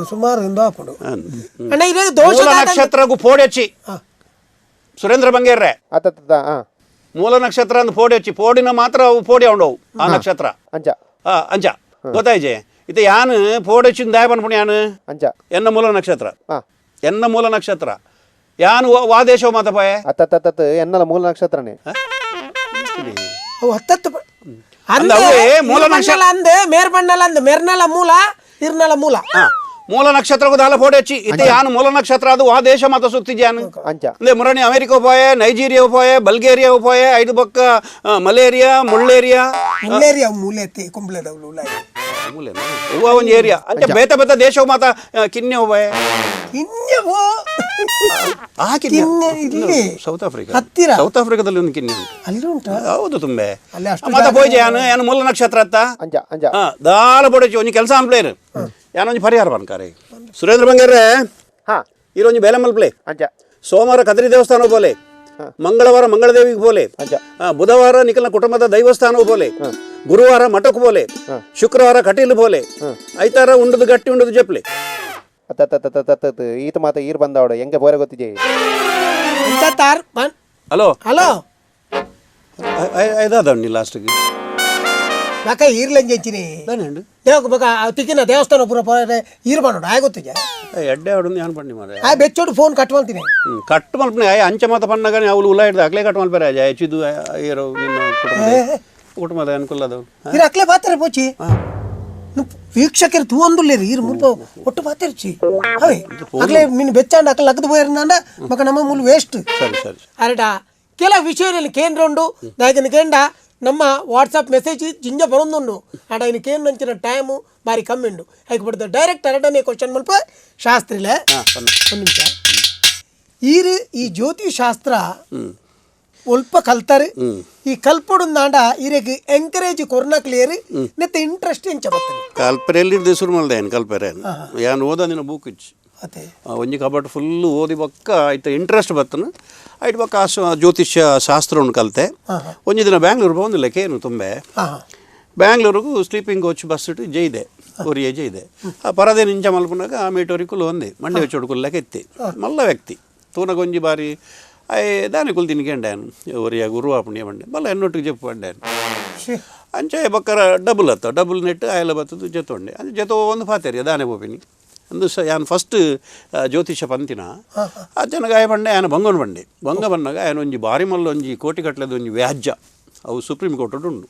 ಸುಮಾರು ಮೂಲ ನಕ್ಷತ್ರಗೂ ಪೋಡಿ ಹಚ್ಚಿ ಸುರೇಂದ್ರ ಬಂಗೇರ್ರೆ ಅತ್ತ ಮೂಲ ನಕ್ಷತ್ರ ಅಂದ್ ಪೋಡಿ ಹಚ್ಚಿ ಪೋಡಿನ ಮಾತ್ರ ಅವು ಪೋಡಿ ಉಂಡವು ಆ ನಕ್ಷತ್ರ ಅಂಚ ಅಂಚ ಗೊತ್ತಾಯ್ಜೆ ಇದು ಯಾನು ಪೋಡಿ ಹಚ್ಚಿನ ದಾಯ ಪನ್ಪುಣಿ ಯಾನು ಅಂಚ ಎನ್ನ ಮೂಲ ನಕ್ಷತ್ರ ಯಾನು ವಾದೇಶವ ಮಾತಪಾಯ ಅತ್ತ ಎನ್ನಲ ಮೂಲ ನಕ್ಷತ್ರನೇ ಮೂಲ ನಕ್ಷತ್ರ ಅಂದೆ ಮೇರ್ಬಣ್ಣಲ ಅಂದೆ ಮೆರ್ನಲ ಮೂಲ ಇರ್ನಲ ಮೂಲ ಮೂಲ ನಕ್ಷತ್ರಕ್ಕೂ ದಾಲ ಪೋಡಿ ಹಚ್ಚಿ ಇತ್ತೆ ಯಾನು ಮೂಲ ನಕ್ಷತ್ರ ಅದು ಆ ದೇಶ ಮಾತ ಸುತ್ತಿದ್ದೆ ಯಾನು ಅಂಚ ಅಂದ್ರೆ ಮುರಣಿ ಅಮೆರಿಕ ಹೋಪಾಯ ನೈಜೀರಿಯಾ ಹೋಪಾಯ ಬಲ್ಗೇರಿಯಾ ಹೋಪಾಯ ಐದು ಬಕ್ಕ ಮಲೇರಿಯಾ ಮುಳ್ಳೇರಿಯಾ ಮೂಲೆ ಕುಂಬ್ಳೆದವ್ಲು ಒಂದು ಏರಿಯಾ ಅಂಚೆ ಬೇತ ಬೇತ ದೇಶ ಮಾತ ಕಿನ್ನೆ ಹೋಪಾಯ ಸೌತ್ ಆಫ್ರಿಕಾದಲ್ಲಿ ಒಂದು ಕಿನ್ನೆ ಉಂಟು ಹೌದು ತುಂಬೆ ಮತ್ತ ಪೋಯ್ಜೆ ಯಾನು ಮೂಲ ನಕ್ಷತ್ರ ಅತ್ತ ಅಂಚ ದಾಲ ಪೋಡಿ ಒಂಜಿ ಕೆಲಸ ಅನ್ಪ್ಲೇರು ಯಾನೊಂಜಿ ಪರಿಹಾರ ಬನ್ಕಾರೆ ಸುರೇಂದ್ರ ಬಂಗೇರ್ರೆ ಈರೊಂಜಿ ಬೇಲೆ ಮಲ್ಪ್ಲೆ ಅಂಚ ಸೋಮವಾರ ಕದ್ರಿ ದೇವಸ್ಥಾನ ಬೋಲೆ ಮಂಗಳವಾರ ಮಂಗಳದೇವಿಗೆ ಬೋಲೆ ಬುಧವಾರ ನಿಖಲ್ನ ಕುಟುಂಬದ ದೈವಸ್ಥಾನ ಬೋಲೆ ಗುರುವಾರ ಮಠಕ್ಕೆ ಬೋಲೆ ಶುಕ್ರವಾರ ಕಟೀಲು ಬೋಲೆ ಐತಾರ ಉಂಡದು ಗಟ್ಟಿ ಉಂಡದು ಜಪ್ಲೆ ಅತ್ತ ಈತ ಮಾತ ಈರ್ ಬಂದವಡ ಹೆಂಗೆ ಬೋರೆ ಗೊತ್ತಿಜೆ ಹಲೋ ಹಲೋ ಐದಾದ ಲಾಸ್ಟ್ಗೆ ಬಕ ಈರ್ಲಂಜೆಂಚಿನಿ ಬಕ ತಿಕ್ಕಿನ ದೇವಸ್ಥಾನ ಪೂರ ಈರ್ ಮಾಡೋಣ ಆಯ್ ಗೊತ್ತಿಜೆ ಎಡ್ಡೆ ಆಡು ಯಾನ್ ಪಣ್ಣಿ ಮಾರೆ ಆಯ್ ಬೆಚ್ಚೋಡು ಫೋನ್ ಕಟ್ ಮಾಡ್ತೀನಿ ಕಟ್ ಮಲ್ಪನೆ ಅಂಚೆ ಮಾತ ಪಣ್ಣಗ ಅವಳು ಉಲ್ಲ ಹಿಡ್ದು ಅಕ್ಲೆ ಕಟ್ ಮಲ್ಪೇರೆ ಹೆಚ್ಚಿದು ಏರೋ ನಿನ್ನ ಕುಟುಂಬದ ಅನುಕೂಲ ಅದು ಇರ ಅಕ್ಲೆ ಪಾತ್ರೆ ಪೋಚಿ ವೀಕ್ಷಕರು ತೂ ಒಂದುಲ್ಲೇರಿ ಇರು ಮುಲ್ಪ ಒಟ್ಟು ಪಾತಿರ್ಚಿ ಅವೇ ಅಕ್ಲೆ ನಿನ್ನ ಬೆಚ್ಚಾಂಡ ಅಕ್ಲೆ ಲಗ್ದು పోయారండ ಮಕ ನಮ್ಮ ಮೂಲ ವೇಸ್ಟ್ ಸರಿ ಅರಟ ಕೆಲ ವಿಷಯದಲ್ಲಿ ಕೇಂದ್ರ ಉಂಡು ದಾಯಕನ ಕೇಂದ್ರ ನಮ್ಮ ವಾಟ್ಸಾಪ್ ಮೆಸೇಜ್ ಜಿಂಜ ಬರೋದುಂಡು ಆಡ ಇನ್ನು ಕೇಂದ್ರ ನಂಚಿನ ಟೈಮು ಬಾರಿ ಕಮ್ಮಿ ಉಂಡು ಹಾಗೆ ಬಿಡ್ದು ಡೈರೆಕ್ಟ್ ಎರಡನೇ ಕ್ವಶನ್ ಮಲ್ಪ ಶಾಸ್ತ್ರಿಲೆ ಒಂದು ನಿಮಿಷ ಈ ಜ್ಯೋತಿಷ್ ಶಾಸ್ತ್ರ ಒಲ್ಪ ಕಲ್ತಾರೆ ಈ ಕಲ್ಪೊಡುಂದಾಂಡ ಇರೆಗ್ ಎಂಕರೇಜ್ ಕೊರ್ನ ಕ್ಲಿಯರ್ ನೆತ್ತ ಇಂಟ್ರೆಸ್ಟ್ ಎಂಚ ಬರ್ತದೆ ಕಲ್ಪರೆಯಲ್ಲಿ ಶುರು ಮಾಡ್ದೆ ಏನು ಕಲ್ಪರೆ ಯಾನು ಓದಿನ ಬುಕ್ ಇಚ್ಚು ಅದೇ ಒಂಜಿ ಕಬಟ್ ಫುಲ್ಲು ಓದಿ ಬಕ್ಕ ಆಯ್ತು ಇಂಟ್ರೆಸ್ಟ್ ಬರ್ತನು ಆಯ್ತು ಬಕ್ಕ ಜ್ಯೋತಿಷ್ಯ ಶಾಸ್ತ್ರವನ್ನು ಕಲಿತೆ ಒಂಜಿ ದಿನ ಬ್ಯಾಂಗ್ಳೂರು ಬಂದಿಲ್ಲ ಕೇನು ತುಂಬೆ ಬ್ಯಾಂಗ್ಳೂರಿಗೂ ಸ್ಲೀಪಿಂಗ್ ಕೋಚ್ ಬಸ್ ಇಟ್ಟು ಜೈದೆ ಒರಿಯೇ ಜೈದೆ ಆ ಪರದೆ ನಿಂಚ ಮಲ್ಪನಾಗ ಆ ಮೇಟೋರಿಕುಲು ಒಂದೆ ಮಂಡೆ വെച്ചോടുക്കുള്ള എത്തി നല്ല വ്യക്തി തൂനകൊഞ്ചി ബാരി దాని కులు తినికండాను ఒరియా గురువాపుణ్యం అండి మళ్ళీ ఎన్నొట్టుకు చెప్పండాను అంచే బక్కర డబ్బులు అత్త డబ్బులు నెట్ ఆయన బత్తు జత ఉండే అది జత ಒಂದು ಪಾತೇರಿ దానే పోపిని ಅಂದು ಯಾನು ಫಸ್ಟ್ ಜ್ಯೋತಿಷ ಪಂತಿನ ಆ ಜನಗಾಯ ಬಂಡೆ ఆయన ಬಂಗನ್ ಬಂಡೆ ಬಂಗ ಬಂದಾಗ ఆయన ಒಂಜಿ ಬಾರಿ ಮಲ್ಲ ಒಂಜಿ ಕೋಟಿ ಕಟ್ಲೆದ ಒಂಜಿ ವ್ಯಾಜ್ಯ ಅವು ಸುಪ್ರೀಂ ಕೋರ್ಟ್ ಉಂಡು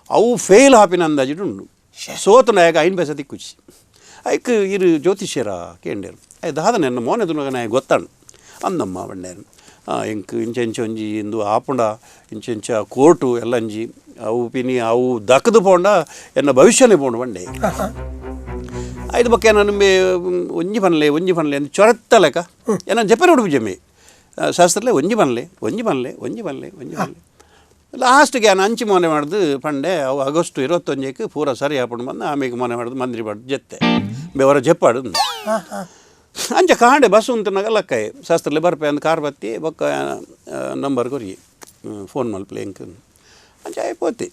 ಅವು ಫೇಲ್ ಹಾಪಿನ ಅಂದಾಜಿಡು ಉಂಡು ಸೋತು ನಾಯಕ 5 ಪೈಸೆ ತಿಕ್ಕುಚ್ಚಿ ಐಕ್ ಇರು ಜ್ಯೋತಿಷ್ಯರ ಕೇಂಡೇರು ಅಯ್ಯ ದಾದ ನನ್ನ ಮೋನೆದುನಗ ನಾಯ ಗೊತ್ತಾನು ಅಂದಮ್ಮ ಬಂಡೇನು ಇಂಕ್ ಇಂಚೆಂಚ ಒಂಜಿ ಇಂದು ಆಪುಂಡ ಇಂಚೆಂಚ ಕೋರ್ಟು ಎಲ್ಲ ಅಂಜಿ ಅವು ಪಿನಿ ಅವು ದಕ್ಕದು ಪೋಂಡ ಎನ್ನ ಭವಿಷ್ಯನೇ ಪೋಂಡು ಬಂಡೆ ಐದು ಬಕ್ಕೆ ನಾನು ಒಂಜಿ ಪನ್ಲೆ ಅಂತ ಚೊರತ್ತ ಲೆಕ್ಕ ಏನ ಜಪೆ ನೋಡು ಜಮ್ಮಿ ಶಾಸ್ತ್ರಲೆ ಒಂಜಿ ಪನ್ಲೆ ಲಾಸ್ಟ್ಗೆ ನಾನು ಅಂಚಿ ಮೊನೆ ಮಾಡಿದು ಪಂಡೆ ಅವು ಆಗಸ್ಟ್ 21ಕ್ಕೆ ಪೂರ ಸರಿ ಹಾಕೊಂಡು ಬಂದು ಆಮೇಲೆ ಮೊನೆ ಮಾಡಿದು ಮಂದ್ರಿ ಬಡ್ದು ಜತ್ತೆ ಬೆವರ ಜಪ್ಪಾಡು ಅಂಚ ಕಾಂಡೆ ಬಸ್ ಉಂಟನಾಗ ಲಕ್ಕಾಯ ಶಾಸ್ತ್ರಲೆ ಬರ್ಪೆ ಅಂದ್ ಕಾರ್ ಬತ್ತಿ ಬೊಕ್ಕ ನಂಬರ್ ಕೊರಿ ಫೋನ್ ಮಲ್ಪಲೆ ಹೆಂಗೆ ಅಂಚ ಆಯ್ಪೋತಿ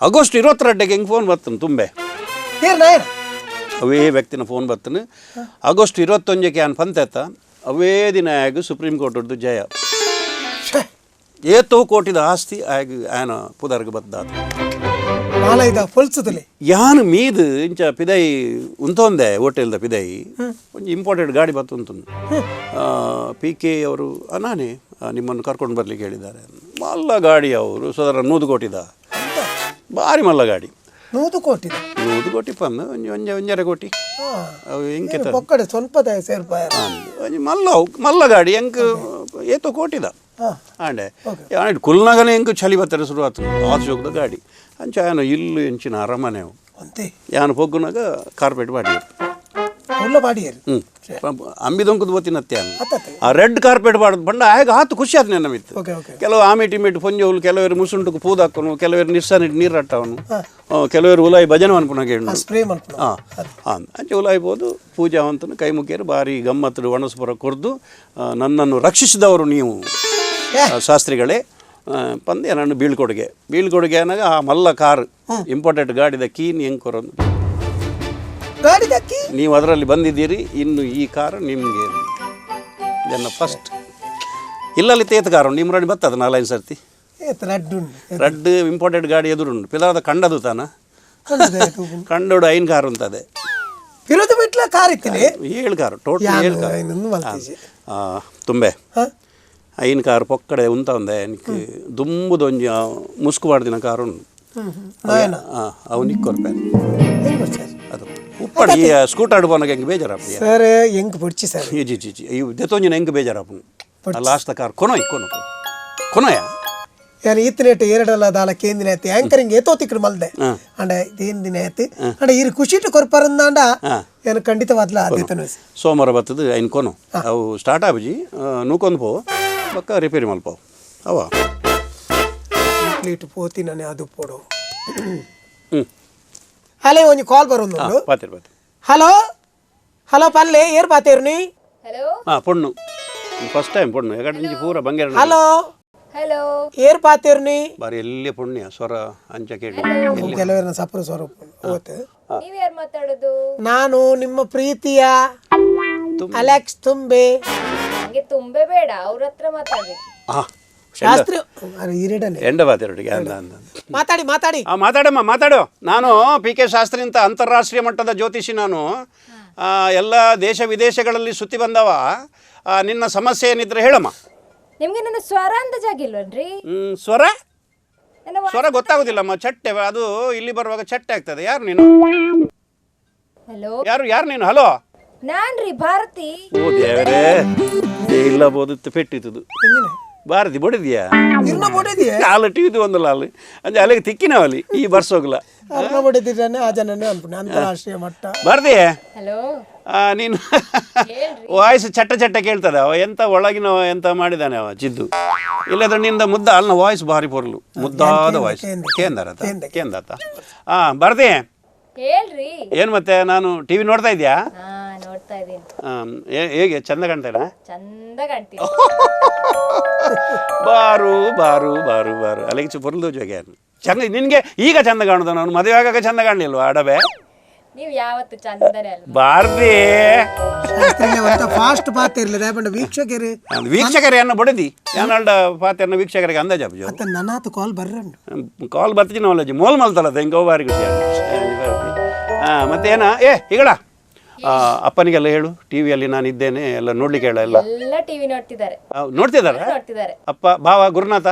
ಆಗಸ್ಟ್ 22ಕ್ಕೆ ಹೆಂಗೆ ಫೋನ್ ಬರ್ತನು ತುಂಬೆ ಅವೇ ವ್ಯಕ್ತಿನ ಫೋನ್ ಬರ್ತನು ಆಗಸ್ಟ್ 21ಕ್ಕೆ ಏನು ಪಂತೆತ್ತ ಅವೇ ದಿನ ಆಗ ಸುಪ್ರೀಂ ಕೋರ್ಟ್ ಹೊಡೆದು ಜಯ ಏತೋ ಕೋಟಿದ ಆಸ್ತಿ ಆಗ ಆಯನ ಪುದರ್ಗೆ ಬದ್ದಾದ ಯಾನು ಮೀದು ಇಂಚ ಪಿದೈ ಉಂತೊಂದೆ ಹೋಟೆಲ್ದ ಪಿದೈ ಒಂಜಿ ಇಂಪಾರ್ಟೆಂಟ್ ಗಾಡಿ ಬತ್ತುಂಟು PK ಅವರು ನಾನೇ ನಿಮ್ಮನ್ನು ಕರ್ಕೊಂಡು ಬರ್ಲಿಕ್ಕೆ ಹೇಳಿದ್ದಾರೆ ಮಲ್ಲ ಗಾಡಿ ಅವರು ಸೋದರ 100 ಕೋಟಿದ ಭಾರಿ ಮಲ್ಲ ಗಾಡಿ 100 ಕೋಟಿ ಪಂದು ಒಂಜರೆ ಕೋಟಿ ಅವು ಹೆಂಗೆ ಮಲ್ಲ ಗಾಡಿ ಹೆಂಗೆ ಏತೋ ಕೋಟಿದ ಆಂಡೆ ಆಂಡ್ ಕುಲ್ನಾಗನೇ ಹೆಂಗೆ ಚಳಿ ಬರ್ತಾರೆ ಶುರು ಆತು ಆಚೋಗದ ಗಾಡಿ ಅಂಚ ಯಾನು ಇಲ್ಲು ಎಂಚಿನ ಅರಮನೆ ಅವು ಯಾನು ಹೋಗುನಾಗ ಕಾರ್ಪೆಟ್ ಬಾಡಿ ಅಂಬಿದೊಂಕದ ಬತ್ತಿನತ್ತೆ ಆ ರೆಡ್ ಕಾರ್ಪೆಟ್ ಬಾಡೋದು ಬಂಡ ಆಗ ಹಾತು ಖುಷಿ ಆದ ನೆನಮಿತ್ತು ಕೆಲವು ಆಮೇಟಿಮೇಟ್ ಪೊಂಜೋಲು ಕೆಲವರು ಮುಸುಂಟು ಪೂದ ಹಾಕೋನು ಕೆಲವರು ನಿರ್ಸಾನಿಟ್ಟು ನೀರು ಅಟ್ಟವನು ಕೆಲವರು ಉಲಾಯಿ ಭಜನೆ ಅನ್ಪುನಾಗ ಹೆಣ್ಣು ಅಂಚೆ ಉಲಾಯಿ ಹೋದು ಪೂಜಾ ಅಂತನು ಕೈ ಮುಗಿಯರು ಭಾರಿ ಗಮ್ಮತ್ತು ವನಸ್ಪುರ ಕೊರ್ದು ನನ್ನನ್ನು ರಕ್ಷಿಸಿದವರು ನೀವು ಶಾಸ್ತ್ರಿಗಳೇ ಪಂದೆ ನಾನು ಬೀಳ್ಕೊಡುಗೆ ಅನ್ನಾಗ ಆ ಮಲ್ಲ ಕಾರ್ ಇಂಪಾರ್ಟೆಂಟ್ ಗಾಡಿದ ಕೀನ್ ಹೆಂಗೆ ಕೊರೋದು ನೀವು ಅದರಲ್ಲಿ ಬಂದಿದ್ದೀರಿ ಇನ್ನು ಈ ಕಾರು ನಿಮಗೆ ನನ್ನ ಫಸ್ಟ್ ಇಲ್ಲಲ್ಲಿ ತೇತ ಕಾರು ನಿಮ್ಮ ರೆಡಿ ಬರ್ತದ 4 ಸರ್ತಿ ರಡ್ ಇಂಪಾರ್ಟೆಂಟ್ ಗಾಡಿ ಎದುರುಂಡು ಪಿದಾದ ಕಂಡದು ತಾನ ಕಂಡೋಡು 5 ಕಾರು ಅಂತದೆ 7 ಕಾರು ಟೋಟಲ್ 7 ಕಾರು ತುಂಬೆ 5 ಕಾರು ಪೊಕ್ಕಡೆ ಉಂತ ಒಂದೆ എനിക്ക് ದುಂಬುದೊಂಜಿ ಮುಸ್ಕು ಬಾಡ್ದಿನ ಕಾರು ಉಂಡು ಅವು ನಿಕ್ಕೊರ್ಪೆ ಅದು ಉಪ್ಪಡಿ ಸ್ಕೂಟರ್ ಆಡ್ಬೋನಾಗ ಹೆಂಗೆ ಬೇಜಾರಪ್ಪ ಸರ್ ಹೆಂಗೆ ಬಿಡ್ಚಿ ಸರ್ ಜಿ ಇವು ದೆತ್ತೊಂಜಿನ ಹೆಂಗೆ ಬೇಜಾರಪ್ಪ ಲಾಸ್ಟ್ ಕಾರ್ ಕೊನೋಯ ಯಾರು ಈತನೇಟ್ ಎರಡಲ್ಲ ದಾಲ ಕೇಂದಿನ ಐತಿ ಆಂಕರಿಂಗ್ ಏತೋ ತಿಕ್ಕಡು ಮಲ್ದೆ ಅಂಡ ಇದೇನು ದಿನ ಐತಿ ಅಂಡ ಇರು ಖುಷಿಟ್ಟು ಕೊರ್ಪರಂದಾಂಡ ಏನು ಖಂಡಿತವಾದ್ಲ ಅದೇತನ ಸೋಮವಾರ ಬರ್ತದೆ ಐನ್ ಕೊನು ಅವು ಸ್ಟಾರ್ಟ್ ಆಬಜಿ ನೂಕೊಂದು ಪೋ ಪಕ್ಕ ರಿಪೇರಿ ಮಲ್ಪವು ಅವ ಕಂಪ್ಲೀಟ್ ಪೋತಿ ನಾನು ಅದು ಪೋಡು ಹಲೋ ಒಂದು ಕಾಲ್ ಬರೋದು ಪಾತಿರ್ ಹಲೋ ಪಲ್ಲೆ ಏರ್ ಪಾತೇರು ನೀ ಪೊಣ್ಣು ಫಸ್ಟ್ ಟೈಮ್ ಪೊಣ್ಣು ಯಾಕಂದ್ರೆ ಪೂರ ಬಂಗಾರ ಹಲೋ ಏರ್ ಪಾತೇರು ನೀ ಬಾರಿ ಎಲ್ಲಿ ಪುಣ್ಯ ಸ್ವರ ಅಂಚ ಕೇಳಿ ಕೆಲವರನ್ನ ಸಪರ ಸ್ವರ ಹೋಗುತ್ತೆ ನೀವ್ಯಾರು ಮಾತಾಡೋದು ನಾನು ನಿಮ್ಮ ಪ್ರೀತಿಯ ಅಲೆಕ್ಸ್ ತುಂಬೆ ನಂಗೆ ತುಂಬೆ ಬೇಡ ಅವ್ರ ಹತ್ರ ಮಾತಾಡ್ಬೇಕು ಶಾಸ್ತ್ರಿ ಇರಡನೆ ಎಂಡ ಬಾತಿರೊಟ್ಟಿಗೆ ಮಾತಾಡಿ ಮಾತಾಡು ನಾನು PK ಶಾಸ್ತ್ರಿ ಅಂತ ಅಂತಾರಾಷ್ಟ್ರೀಯ ಮಟ್ಟದ ಜ್ಯೋತಿಷಿ ನಾನು ಎಲ್ಲ ದೇಶ ವಿದೇಶಗಳಲ್ಲಿ ಸುತ್ತಿ ಬಂದವ ನಿನ್ನ ಸಮಸ್ಯೆ ಏನಿದ್ರೆ ಹೇಳಮ್ಮ ನಿಮ್ಗೆ ನನ್ನ ಸ್ವರ ಅಂದಾಜಾಗಿಲ್ವನ್ರಿ ಸ್ವರ ಗೊತ್ತಾಗೋದಿಲ್ಲಮ್ಮ ಚಟ್ಟೆ ಅದು ಇಲ್ಲಿ ಬರುವಾಗ ಚಟ್ಟೆ ಆಗ್ತದೆ ಯಾರು ನೀನು ಹಲೋ ಯಾರು ನೀನು ಹಲೋ ನಾನ್ರಿ ಭಾರತಿ ಓ ದೇವರೇ ಇಲ್ಲ ಬೋದಿತ್ತು ಪೆಟ್ಟಿತ್ತು ಭಾರತಿ ಬಡಿದ್ಯಾ ಹಾಲು ಟಿವಿದು ಒಂದು ಲಾಲು ಅಂದ್ರೆ ಅಲ್ಲಿಗೆ ತಿಕ್ಕಿನವಲ್ಲಿ ಈ ಬರ್ಸೋಗ್ಲ ಅವ್ರನ್ನ ಹೊಡೆದಿದ್ದಾನೆ ಆ ಜನನೇ ಅನ್ಪುಣೆ ಅಂತಾರಾಷ್ಟ್ರೀಯ ಮಟ್ಟ. ಬರ್ದಿ ಹಲೋ ನೀನು ವಾಯ್ಸ್ ಚಟ್ಟ ಚಟ್ಟ ಕೇಳ್ತದೆ. ಅವ ಎಂತ ಒಳಗಿನ ಎಂತ ಮಾಡಿದಾನೆ ಅವ ಜಿದ್ದು. ಇಲ್ಲದ್ರೆ ನಿಂದ ಮುದ್ದ ಅಲ್ನ ವಾಯ್ಸ್ ಭಾರಿ ಪೊರ್ಲು ಮುದ್ದಾದ ವಾಯ್ಸ್ ಕೇಂದಾತ. ಬರ್ದಿ ಹೇಳ್ರಿ. ಏನ್ ಮತ್ತೆ ನಾನು ಟಿವಿ ನೋಡ್ತಾ ಇದ್ಯಾ? ಹಾ ನೋಡ್ತಾ ಇದೀನಿ. ಹೇಗೆ ಚಂದ ಕಾಣ್ತೇನಾ? ಚಂದ ಕಾಣ್ತೀವಿ. ಬಾರು ಬಾರು ಬಾರು ಬಾರು ಅಲ್ಲಿಗೆ ಪೊರ್ಲು ಜೋಗ್ಯ ಚಂದ. ನಿನ್ಗೆ ಈಗ ಚಂದ ಕಾಣುದ? ನಾನು ಮದುವೆ ಆಗಾಗ ಚಂದ ಕಾಣಲಿಲ್ವಾ ಅಡಬೆ? ನೀವು ಯಾವತ್ತು ಚಂದನೇ ಅಲ್ವಾ? ಬಾರ್ದಿ ಫಾಸ್ಟ್ ಪಾತಿರ್ಲಿ ದಯಪಂಡ ವೀಕ್ಷಕರು ವೀಕ್ಷಕರೇ ಅನ್ನ ಬಡದಿ ಯಾನಲ್ಡ ಪಾತೆರ್ನ ವೀಕ್ಷಕರಿಗೆ ಅಂದಾಜು ಮತ್ತೆ ನನ್ನಾತು ಕಾಲ್ ಬರ್ರಂಡು ಕಾಲ್ ಬರ್ತೀನಿ ನಾಲೆಜ್ ಮೋಲ್ ಮಲ್ತಲ್ಲ ಹೆಂಗೋ ಬಾರಿ ಖುಷಿ. ಮತ್ತೇನ ಈಗಳ ಅಪ್ಪನಿಗೆಲ್ಲ ಹೇಳು ಟಿವಿಯಲ್ಲಿ ನಾನು ಇದ್ದೇನೆ ಎಲ್ಲ ನೋಡ್ಲಿಕ್ಕೆ ಹೇಳ. ಎಲ್ಲ ಎಲ್ಲ ಟಿವಿ ನೋಡ್ತಿದ್ದಾರೆ. ನೋಡ್ತಿದ್ದಾರೆ ಅಪ್ಪ ಭಾವ ಗುರುನಾಥ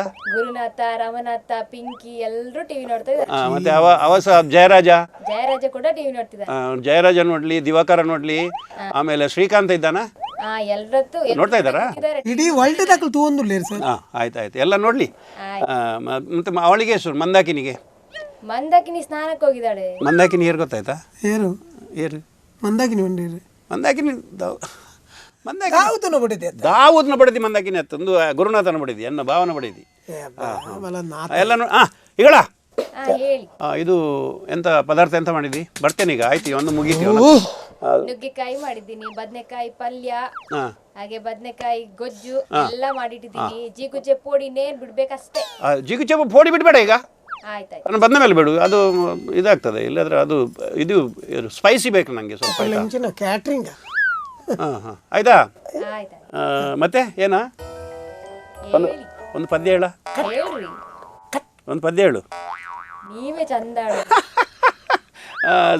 ರಮನಾಥ ಪಿಂಕಿ ಎಲ್ಲರೂ ಟಿವಿ ನೋಡ್ತಾ ಇದ್ದಾರೆ. ಮತ್ತೆ ಅವ ಸಹ ಜಯರಾಜ ಕೂಡ ಟಿವಿ ನೋಡ್ತಿದ್ದಾರೆ. ಜಯರಾಜ ನೋಡ್ಲಿ, ದಿವಾಕರ ನೋಡ್ಲಿ, ಆಮೇಲೆ ಶ್ರೀಕಾಂತ್ ಇದ್ದಾನ ಎಲ್ಲರದ್ದು ನೋಡ್ತಾ ಇದ್ದಾರಾ? ಇಡೀ ವರ್ಲ್ಡ್ ದಾಖಲು ತಗೊಂಡು ಸರ್. ಆಯ್ತಾಯ್ತು ಎಲ್ಲ ನೋಡ್ಲಿ. ಮತ್ತೆ ಅವಳಿಗೆ ಹೆಸರು ಮಂದಾಕಿನಿಗೆ. ಮಂದಾಕಿನಿ ಸ್ನಾನಕ್ಕೆ ಹೋಗಿದ್ದಾಳೆ. ಮಂದಾಕಿನಿ ಏರು ಗೊತ್ತಾಯ್ತಾ? ಏರು ಏರು ಮಂದಾಕಿನಿ ಉಂಡಿರಿ ಮಂದಾಕಿನಿ ದಾವೂದನ ಬಡಿದೆ ದಾವೂದ್ನ ಬಡಿದಿ ಮಂದಾಕಿನಿ ಅತ್ತಂದು ಗುರುನಾಥನ ಬಡಿದಿ ಎನ್ನ ಭಾವನ ಬಡಿದಿ ಎಲ್ಲ ಈಗಳ ಹೇಳಿ. ಇದು ಎಂತ ಪದಾರ್ಥ ಎಂತ ಮಾಡಿದಿ? ಬರ್ತೇನೆ ಈಗ ಆಯ್ತು ಒಂದು ಮುಗೀತಿ. ನುಗ್ಗೆಕಾಯಿ ಮಾಡಿದ್ದೀನಿ, ಬದನೆಕಾಯಿ ಪಲ್ಯ, ಹಾಗೆ ಬದನೆಕಾಯಿ ಗೊಜ್ಜು ಎಲ್ಲ ಮಾಡಿಟ್ಟಿದ್ದೀನಿ. ಜಿಗುಜೆ ಪೋಡಿ ನೇರ್ ಬಿಡ್ಬೇಕಷ್ಟೇ. ಜಿಗುಚೆ ಪೋಡಿ ಬಿಡ್ಬೇಡ ಈಗ, ಆಯ್ತಾಯ್ತು ಬಂದ ಮೇಲೆ ಬಿಡು. ಅದು ಇದಾಗ್ತದೆ, ಇಲ್ಲಾದ್ರೆ ಅದು ಇದು ಸ್ಪೈಸಿ ಬೇಕು ನನಗೆ ಸ್ವಲ್ಪ. ಕ್ಯಾಟ್ರಿಂಗ್ ಆಯ್ತಾ? ಆಯ್ತಾಯ್ತು. ಮತ್ತೆ ಏನ ಒಂದು ಪದ್ಯ ಹೇಳ, ಹೇಳ್ರಿ. ಒಂದು ಪದ್ಯ ಹೇಳು. ನೀವೇ ಚಂದ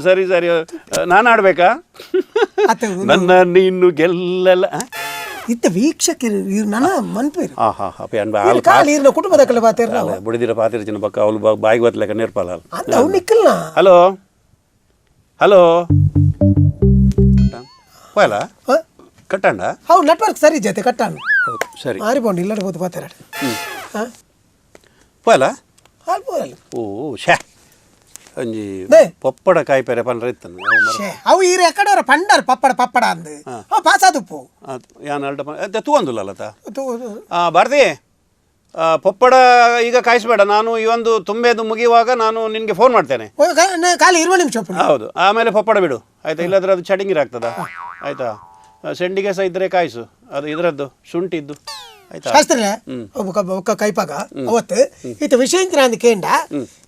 ಸರಿ ಸರಿ, ನಾನು ಆಡ್ಬೇಕಾ? ನನ್ನ ನೀನು ಗೆಲ್ಲಲ್ಲ ಇತ್ತ ವೀಕ್ಷಕರು ನನ್ನ ಮನ್ಪೇರು ಕುಟುಂಬದ ಕಲೆ ಪಾತಿರ ಬುಡಿದಿರ ಪಾತಿರ್ಚಿನ ಪಕ್ಕ ಅವಳು ಬಾಯಿಗೆ ಬತ್ತಲೆಕ್ಕ ನೇರ್ಪಾಲ. ಹಲೋ ಹಲೋ ಹೋಯಲ್ಲ ಕಟ್ಟಂಡ ಹೌದು ನೆಟ್ವರ್ಕ್ ಸರಿ ಜೊತೆ ಕಟ್ಟಾಣ ಸರಿ ಮಾರಿಬೋದು ಇಲ್ಲ ಬೋದು ಪಾತಿರಾಡು ಹೋಯಲ್ಲ ಅಲ್ಬೋದಲ್ಲ. ಓ ಶೇ ಒಂಜಿ ಪಪ್ಪಡ ಕಾಯಿ ಪೆರೆ ಪಂಡ್ರೆ ಇತ್ತನು ಅವು ಈ ಎಕಡೆ ಪಂಡರ್ ಪಪ್ಪಡ ಪಪ್ಪಡ ಅಂದ್ ಪಾಸಾದುಪ್ಪು ಯಾನ್ ಅಲ್ಟ ತೂವಂದುಲ್ಲತ ಭಾರತಿ ಪಪ್ಪಡ ಈಗ ಕಾಯಿಸ್ಬೇಡ. ನಾನು ಈ ಒಂದು ತುಂಬೆದು ಮುಗಿಯುವಾಗ ನಾನು ನಿನಗೆ ಫೋನ್ ಮಾಡ್ತೇನೆ. ಖಾಲಿ 20 ನಿಮಿಷ. ಹೌದು, ಆಮೇಲೆ ಪಪ್ಪಡ ಬಿಡು ಆಯ್ತಾ, ಇಲ್ಲಾದ್ರೆ ಅದು ಚಡಿಂಗಿರಾಗ್ತದ ಆಯ್ತಾ. ಸೆಂಡಿಗೆ ಸಹ ಇದ್ರೆ ಕಾಯಿಸು, ಅದು ಇದರದ್ದು ಶುಂಠಿದ್ದು ಶಾಸ್ತ್ರ ಒಕ್ಕ ಕೈಪಾಗ ಅವತ್ತು ಇತ್ತ ವಿಷಯ ಅಂದ್ ಕೇಂಡ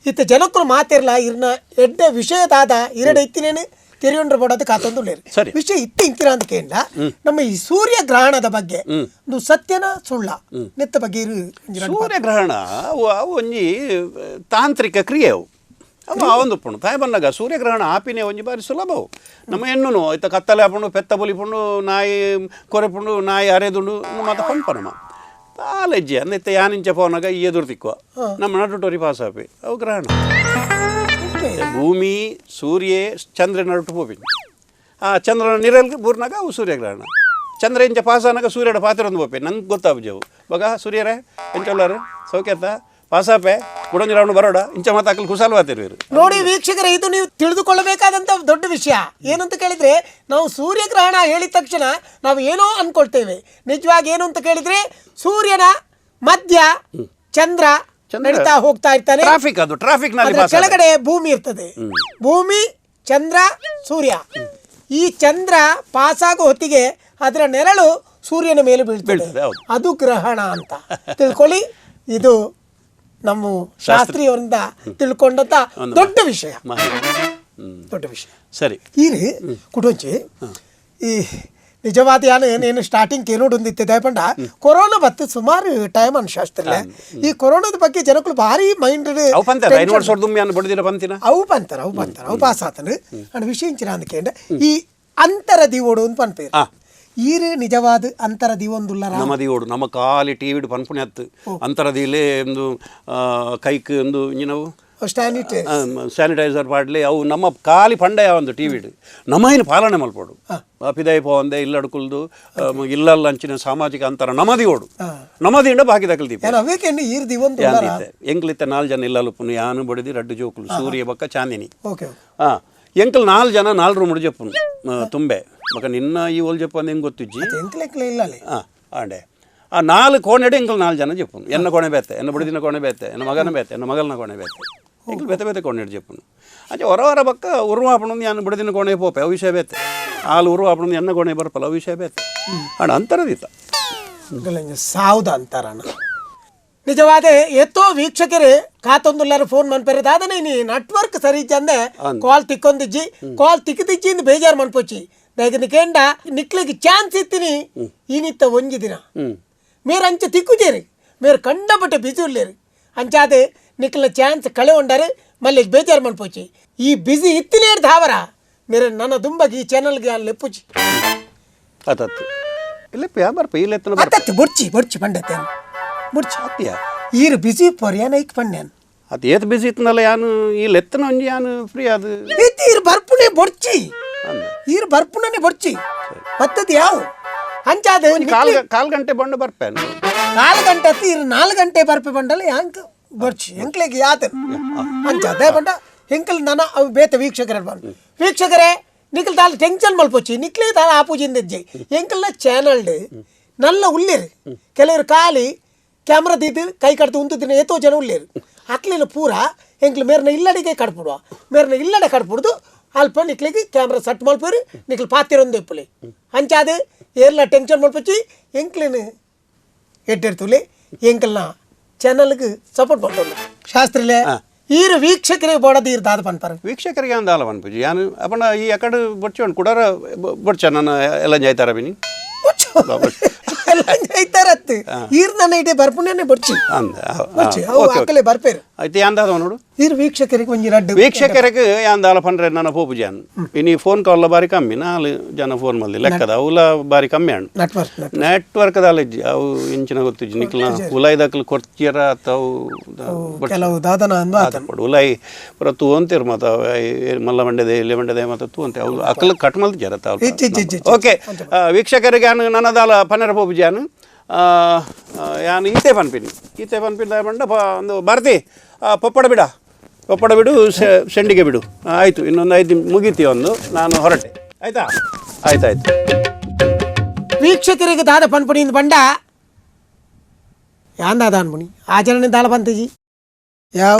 ಇತ್ತ ಜನಕ್ಕೂ ಮಾತಿರ್ಲ ಇರ್ನ ಎಡ್ಡ ವಿಷಯದಾದ ಇರಡ ಇತ್ತಿನೇನು ತೆರೆಯೊಂಡ್ರ ಬೋಡೋದು ಕಾತೊಂದು ವಿಷಯ ಇತ್ತ ಇಂತಿನ ಅಂದ್ ಕೇಂಡ ನಮ್ಮ ಈ ಸೂರ್ಯ ಗ್ರಹಣದ ಬಗ್ಗೆ ಒಂದು ಸತ್ಯನ ಸುಳ್ಳ ನೆತ್ತ ಬಗ್ಗೆ ಸೂರ್ಯ ಗ್ರಹಣ ಅವು ಒಂಜಿ ತಾಂತ್ರಿಕ ಕ್ರಿಯೆ ಅವು ಒಂದು ಪುಣ್ಣು ತಾಯಿ ಬಂದಾಗ ಸೂರ್ಯಗ್ರಹಣ ಆಪಿನೇ ಒಂಜಿ ಬಾರಿ ಸುಲಭವು. ನಮ್ಮ ಹೆಣ್ಣು ಇತ್ತ ಕತ್ತಲೆ ಹಾಪುಂಡು ಪೆತ್ತ ಬಲಿಪುಂಡು ನಾಯಿ ಕೊರೆಪುಂಡು ನಾಯಿ ಅರೆದುಂಡು ಮತ್ತೆ ಪಂಪನಮ್ಮ ತಾಲೆಜ್ಜಿ ಅಂದಿತ್ತ ಯಾನಿಂಚ ಪೋನಾಗ ಈ ಎದುರು ತಿಕ್ಕುವ ನಮ್ಮ ನಟುಟೋರಿ ಪಾಸ್ ಆಪಿ ಅವು ಗ್ರಹಣ. ಭೂಮಿ ಸೂರ್ಯ ಚಂದ್ರ ನಟು ಹೋಗಿ ಚಂದ್ರನ ನೀರಲ್ಲಿ ಬೂರ್ನಾಗ ಅವು ಸೂರ್ಯಗ್ರಹಣ. ಚಂದ್ರ ಇಂಚ ಪಾಸಾನಾಗ ಸೂರ್ಯಡ ಪಾತಿರೊಂದು ಬೋಪೆ ನಂಗೆ ಗೊತ್ತಾಬುಜವು ಬಗ ಸೂರ್ಯರೇ ಎಂಚಲ್ಲಾರು ಸೌಖ್ಯತ ಪಾಸಾಪೆ ಕುಡಂಜಿರವನು ಬರೋಡ ಇಂಚ ಮಾತಾಕಲು ಕುಶಾಲ್ ಬಾತಿರುವರು. ನೋಡಿ ವೀಕ್ಷಕರೇ, ಇದು ನೀವು ತಿಳಿದುಕೊಳ್ಳಬೇಕಾದಂತ ದೊಡ್ಡ ವಿಷಯ ಏನಂತ ಕೇಳಿದ್ರೆ, ನಾವು ಸೂರ್ಯಗ್ರಹಣ ಹೇಳಿದ ತಕ್ಷಣ ನಾವು ಏನೋ ಅನ್ಕೊಳ್ತೇವೆ. ನಿಜವಾಗಿ ಏನು ಅಂತ ಕೇಳಿದ್ರೆ ಸೂರ್ಯನ ಮಧ್ಯ ಚಂದ್ರ ನಡೀತಾ ಹೋಗ್ತಾ ಇರ್ತಾನೆ. ಟ್ರಾಫಿಕ್ ಅದು ಟ್ರಾಫಿಕ್ ನಲ್ಲಿ ಕೆಳಗಡೆ ಭೂಮಿ ಇರ್ತದೆ. ಭೂಮಿ ಚಂದ್ರ ಸೂರ್ಯ, ಈ ಚಂದ್ರ ಪಾಸಾಗೋ ಹೊತ್ತಿಗೆ ಅದರ ನೆರಳು ಸೂರ್ಯನ ಮೇಲೆ ಬೀಳ್ತದೆ. ಅದು ಗ್ರಹಣ ಅಂತ ತಿಳ್ಕೊಳ್ಳಿ. ಇದು ನಮ್ಮ ಶಾಸ್ತ್ರೀಯವರಿಂದ ತಿಳ್ಕೊಂಡಂತ ದೊಡ್ಡ ವಿಷಯ, ದೊಡ್ಡ ವಿಷಯ. ಸರಿ ಈರಿ ಕುಟುಂಚಿ ಈ ನಿಜವಾದ ಏನೇನು ಸ್ಟಾರ್ಟಿಂಗ್ ಏನೋಡೊಂದಿತ್ತೆ ದಯಪಂಡ ಕೊರೋನಾ ಬತ್ತು ಸುಮಾರು ಟೈಮ್ ಅನ್ ಶಾಸ್ತ್ರ. ಈ ಕೊರೋನಾದ ಬಗ್ಗೆ ಜನಗಳು ಭಾರಿ ಮೈಂಡ್ ಅವು ಬಂತಾರ ಪಾಸ್ ಆತನು ಅಂಡ್ ವಿಷಯ ಇಂಚಿನ ಅಂದ್ಕೇಂಡ ಈ ಅಂತರ ದಿವೋಡು ಅಂತ ಪನ್ಪೇರು. ಈರು ನಿಜವಾದ ಅಂತರದಿ ಒಂದುಲ್ಲ ನಮ್ಮದಿ ಓಡು ನಮ್ಮ ಕಾಲಿ ಟಿವಿ ಪನ್ಪುಣಿ ಹತ್ತು ಅಂತರದಿಲೇ ಒಂದು ಕೈಕ್ ಒಂದು ನಾವು ಸ್ಯಾನಿಟೈಸರ್ ಪಾಡ್ಲಿ ಅವು ನಮ್ಮ ಖಾಲಿ ಪಂಡ ಯಾವಂದು ಟಿ ವಿಡು ನಮೈನ ಪಾಲನೆ ಮಲ್ಪೋಡು ಅಪಿದೈ ಪೋವಂದೆ ಇಲ್ಲಡ್ಕುಲ್ದು ಇಲ್ಲಲ್ಲ ಅಂಚಿನ ಸಾಮಾಜಿಕ ಅಂತರ ನಮದಿ ಓಡು ನಮದಿಯಿಂದ ಬಾಕಿ ದಕಲ್ದೀಪ ಎಂಕ್ಲಿತ್ತ 4 ಜನ ಇಲ್ಲಲುಪ್ಪುನು ಯಾನು ಬಡಿದಿ ರಡ್ಡು ಜೋಕುಲು ಸೂರ್ಯ ಬಕ್ಕ ಚಾಂದಿನಿ ಎಂಕಲ್ 4 ಜನ 4 ರೂಮ್ ಜಪ್ಪುನು ತುಂಬೆ ಬಕ ನಿನ್ನ ಈ ಓಲ್ ಜಪ್ಪ ಹೆಂಗೆ ಗೊತ್ತಿಜ್ಜಿ ಆಂಡೆ ಆ 4 ಕೋಣೆಡು ಎಂಕಲ್ 4 ಜನ ಜಪ್ಪುನು ಎನ್ನ ಕೋಣೆ ಬೇತೆ ಎನ್ನ ಬಡಿದಿನ ಕೋಣೆ ಬೇತೆ ಎನ್ನ ಮಗನ ಬೇತೆ ಎನ್ನ ಮಗಲ್ನ ಕೋಣೆ ಬೇತೆ ಎಂಕಲ್ ಬೇತೆ ಬೇತೆ ಕೋಣೆಡು ಜಪ್ಪುನು ಅಂಚೆ ಹೊರ ಬಕ್ಕ ಉರುವಾಪಣಂದು ಯಾನು ಬಡಿದಿನ ಕೋಣೆ ಪೋಪೆ ಅವು ವಿಷಯ ಬೇತೆ ಹಾಲು ಉರುವಾಪಣಂದು ಎನ್ನ ಕೋಣೆ ಬರ್ಪಲ್ಲ ಅವು ವಿಷಯ ಬೇತೆ ಅಣ್ಣ ಅಂತರದಿತ್ತ ಸಾವುದ ಅಂತಾರಣ ನಿಜವಾದ ಎತ್ತೋ ವೀಕ್ಷಕರು ಕಾತೊಂದುಲ್ಲಾರು ಫೋನ್ ಮನ್ಪೇರದ ಅದನ್ನ ನೀ ನೆಟ್ವರ್ಕ್ ಸರಿ ಚಂದೆ ಕಾಲ್ ತಿಕ್ಕೊಂದಿಜ್ಜಿ ಕಾಲ್ ತಿಕ್ಕಿದಿಜ್ಜಿ ಇಂದು ಬೇಜಾರು ಮನ್ಪೋಚಿ ಕೇಂಡ ನಿಕ್ಲಿಗೆ ಚಾನ್ಸ್ ಇತ್ತೀನಿ ಈನಿತ್ತ ಒಂಜಿ ದಿನ ಮೇರೆ ಅಂಚ ತಿಕ್ಕುಜೇರಿ ಮೇರೆ ಕಂಡಪಟ್ಟೆ ಬಿಸಿ ಉಳ್ಳೇರಿ ಅಂಚಾದೆ ನಿಕ್ಲ ಚಾನ್ಸ್ ಕಳೆ ಉಂಡಾರೆ ಮಲ್ಲೆ ಬೇಜಾರು ಮನ್ಪೋಚಿ ಈ ಬಿಸಿ ಇತ್ತಿನೇ ಧಾವರ ಮೇರೆ ನನ್ನ ದುಂಬಗೆ ಈ ಚಾನಲ್ಗೆ ಅಲ್ಲಿ ಲೆಪ್ಪುಚಿ ಅತತ್ತು ಇಲ್ಲ ಬರ್ಪ ಇಲ್ಲ ಅತ್ತತ್ತು ಬೊಡ್ಚಿ ಪಂಡತೆ ಬೊಡ್ಚಿ ಅತ್ಯ ಈರು ಬಿಸಿ ಪೊರ್ಯಾನ ಐಕ್ ಪಂಡ್ಯಾನ್ ಅದು ಏತ್ ಬಿಸಿ ಇತ್ತನಲ್ಲ ಯಾನು ಈ ಲೆತ್ತನ ಒಂಜಿ ಯಾನು ಫ್ರೀ ಅದು ಈರು ಬರ್ಪುನೇ ಬೊಡ್ಚಿ ಈರು ಬರ್ಪುನೇ ಬೊಡ್ಚಿ ಮತ್ತದು ಯಾವ ಅಂಚಾದ ಕಾಲ್ ಗಂಟೆ ಬಂಡು ಬರ್ಪೇನು 4 ಗಂಟೆ ಈರು 4 ಗಂಟೆ ಬರ್ಪೆ ಬಂಡಲ್ಲ ಯಾಂಕ್ ಬೊಡ್ಚಿ ಎಂಕ್ಲೆಗೆ ಯಾತ ಅಂಚಾದೆ ಬಂಡ ಎಂಕಲ್ ನನ್ನ ಅವು ಬೇತ ವೀಕ್ಷಕರ ಬಂದು ವೀಕ್ಷಕರೇ ನಿಖಲ್ ತಾಲ ಟೆನ್ಷನ್ ಮಲ್ಪೊಚ್ಚಿ ನಿಕ್ಲೇ ತಾಲ ಆಪೂಜಿಂದಜ್ಜಿ ಎಂಕಲ್ನ ಚಾನಲ್ಡ್ ನಲ್ಲ ಉಳ್ಳೇರು ಕೆಲವರು ಖಾಲಿ ಕ್ಯಾಮ್ರಾ ತೀತು ಕೈ ಕಡ್ತು ಉಂತುದಿನ ಏತೋ ಜನ ಉಳ್ಳೇರು ಅಕ್ಲಿನ ಪೂರ ಎಂಕ್ಲು ಮೇರ್ನ ಇಲ್ಲಡಿಗೆ ಕಡ್ಪುಡುವ ಮೇರ್ನ ಇಲ್ಲಡೆ ಕಡ್ಪುಡ್ದು ಅಲ್ಪ ನಿಕ್ಲಿಗೆ ಕ್ಯಾಮ್ರಾ ಸಟ್ ಮಲ್ಪೇರು ನಿಕ್ಲು ಪಾತಿರೊಂದು ಎಪ್ಪುಲಿ ಅಂಚಾದ ಏರ್ಲ ಟೆನ್ಷನ್ ಮಲ್ಪೊಚ್ಚಿ ಎಂಕ್ಲಿನ ಎಟ್ಟಿರ್ತುಲಿ ಎಂಕಲ್ನ ಚಾನಲ್ಗೆ ಸಪೋರ್ಟ್ ಮಾಡ್ಕೊಂಡು ಶಾಸ್ತ್ರಿಲೇ ಈರು ವೀಕ್ಷಕರಿಗೆ ಬೋಡದು ಈರು ದಾದ ಪನ್ಪಾರ ವೀಕ್ಷಕರಿಗೆ ಅಂದಾಲ ಪನ್ಪುಜಿ ಯಾನು ಅಪ್ಪನ ಈ ಅಕಡೆ ಬೊಚ್ಚ ಕುಡಾರ ಬೊಡ್ಚ ನನ್ನ ಎಲ್ಲ ಜಾಯ್ತಾರ ಬಿನಿ ಐತಾರತ್ತು ಈರ್ ನನ್ನ ಇಡೀ ಬರ್ಪುನೇ ಬೊಡ್ಚಿ ಅಕ್ಕಲೆ ಬರ್ಪೇರು ಐತೆ ಯಾಂದಾದ ನೋಡು ಈರು ವೀಕ್ಷಕರಿಗೆ ಒಂಜಿ ರಡ್ಡು ವೀಕ್ಷಕರಿಗೆ ಯಾಂದಾಲ ಪನ್ರೆ ನನ್ನ ಪೋಪುಜಿ ಅನ್ ಇನಿ ಫೋನ್ ಕಾಲ್ ಬಾರಿ ಕಮ್ಮಿ 4 ಜನ ಫೋನ್ ಮಲ್ದಿ ಲೆಕ್ಕದ ಅವಲ ಬಾರಿ ಕಮ್ಮಿ ಅಣ್ಣ ನೆಟ್ವರ್ಕ್ ದಾಲ ಇಜ್ಜಿ ಅವು ಇಂಚಿನ ಗೊತ್ತಿಜ್ಜಿ ನಿಕ್ಲ ಉಲಾಯ್ದಕ್ಲು ಕೊರ್ಚಿಯರ ಅವು ಕೆಲವು ದಾದನ ಅನ್ಬಾತನ್ಪಡು ಉಲಾಯಿ ಪುರ ತೂ ಅಂತಿರು ಮತ್ತ ಮಲ್ಲ ಮಂಡ್ಯದೆ ಇಲ್ಲಿ ಮಂಡ್ಯದೆ ಮತ್ತೆ ತೂ ಅಂತೆ ಅವು ಅಕ್ಕಲ್ ಕಟ್ ಮಲ್ದಿ ಜರತ್ತ ಓಕೆ ವೀಕ್ಷಕರಿಗೆ ನನ್ನದಾಲ ಪನ್ನರ ಪೋಪುಜಿ ಅನ್ ಯಾನು ಈತೆ ಪನ್ಪಿನಿ ಬಂಡ ಒಂದು ಭಾರತಿ ಪಪ್ಪಡ ಬಿಡು ಸೆಂಡಿಗೆ ಬಿಡು ಆಯಿತು ಇನ್ನೊಂದು 5 ನಿಮಿಷ ಮುಗೀತೀವಿ ಒಂದು ನಾನು ಹೊರಟೆ ಆಯ್ತಾ ಆಯ್ತಾಯ್ತು ವೀಕ್ಷಕರಿಗೆ ದಾದ ಪನ್ಪುಣಿಯಿಂದ ಬಂಡ ಯಾನ್ ದಾದ ಅನ್ಪುಣಿ ಆಚರಣೆ ದಾಲ ಬಂತಜಿ ಯಾವ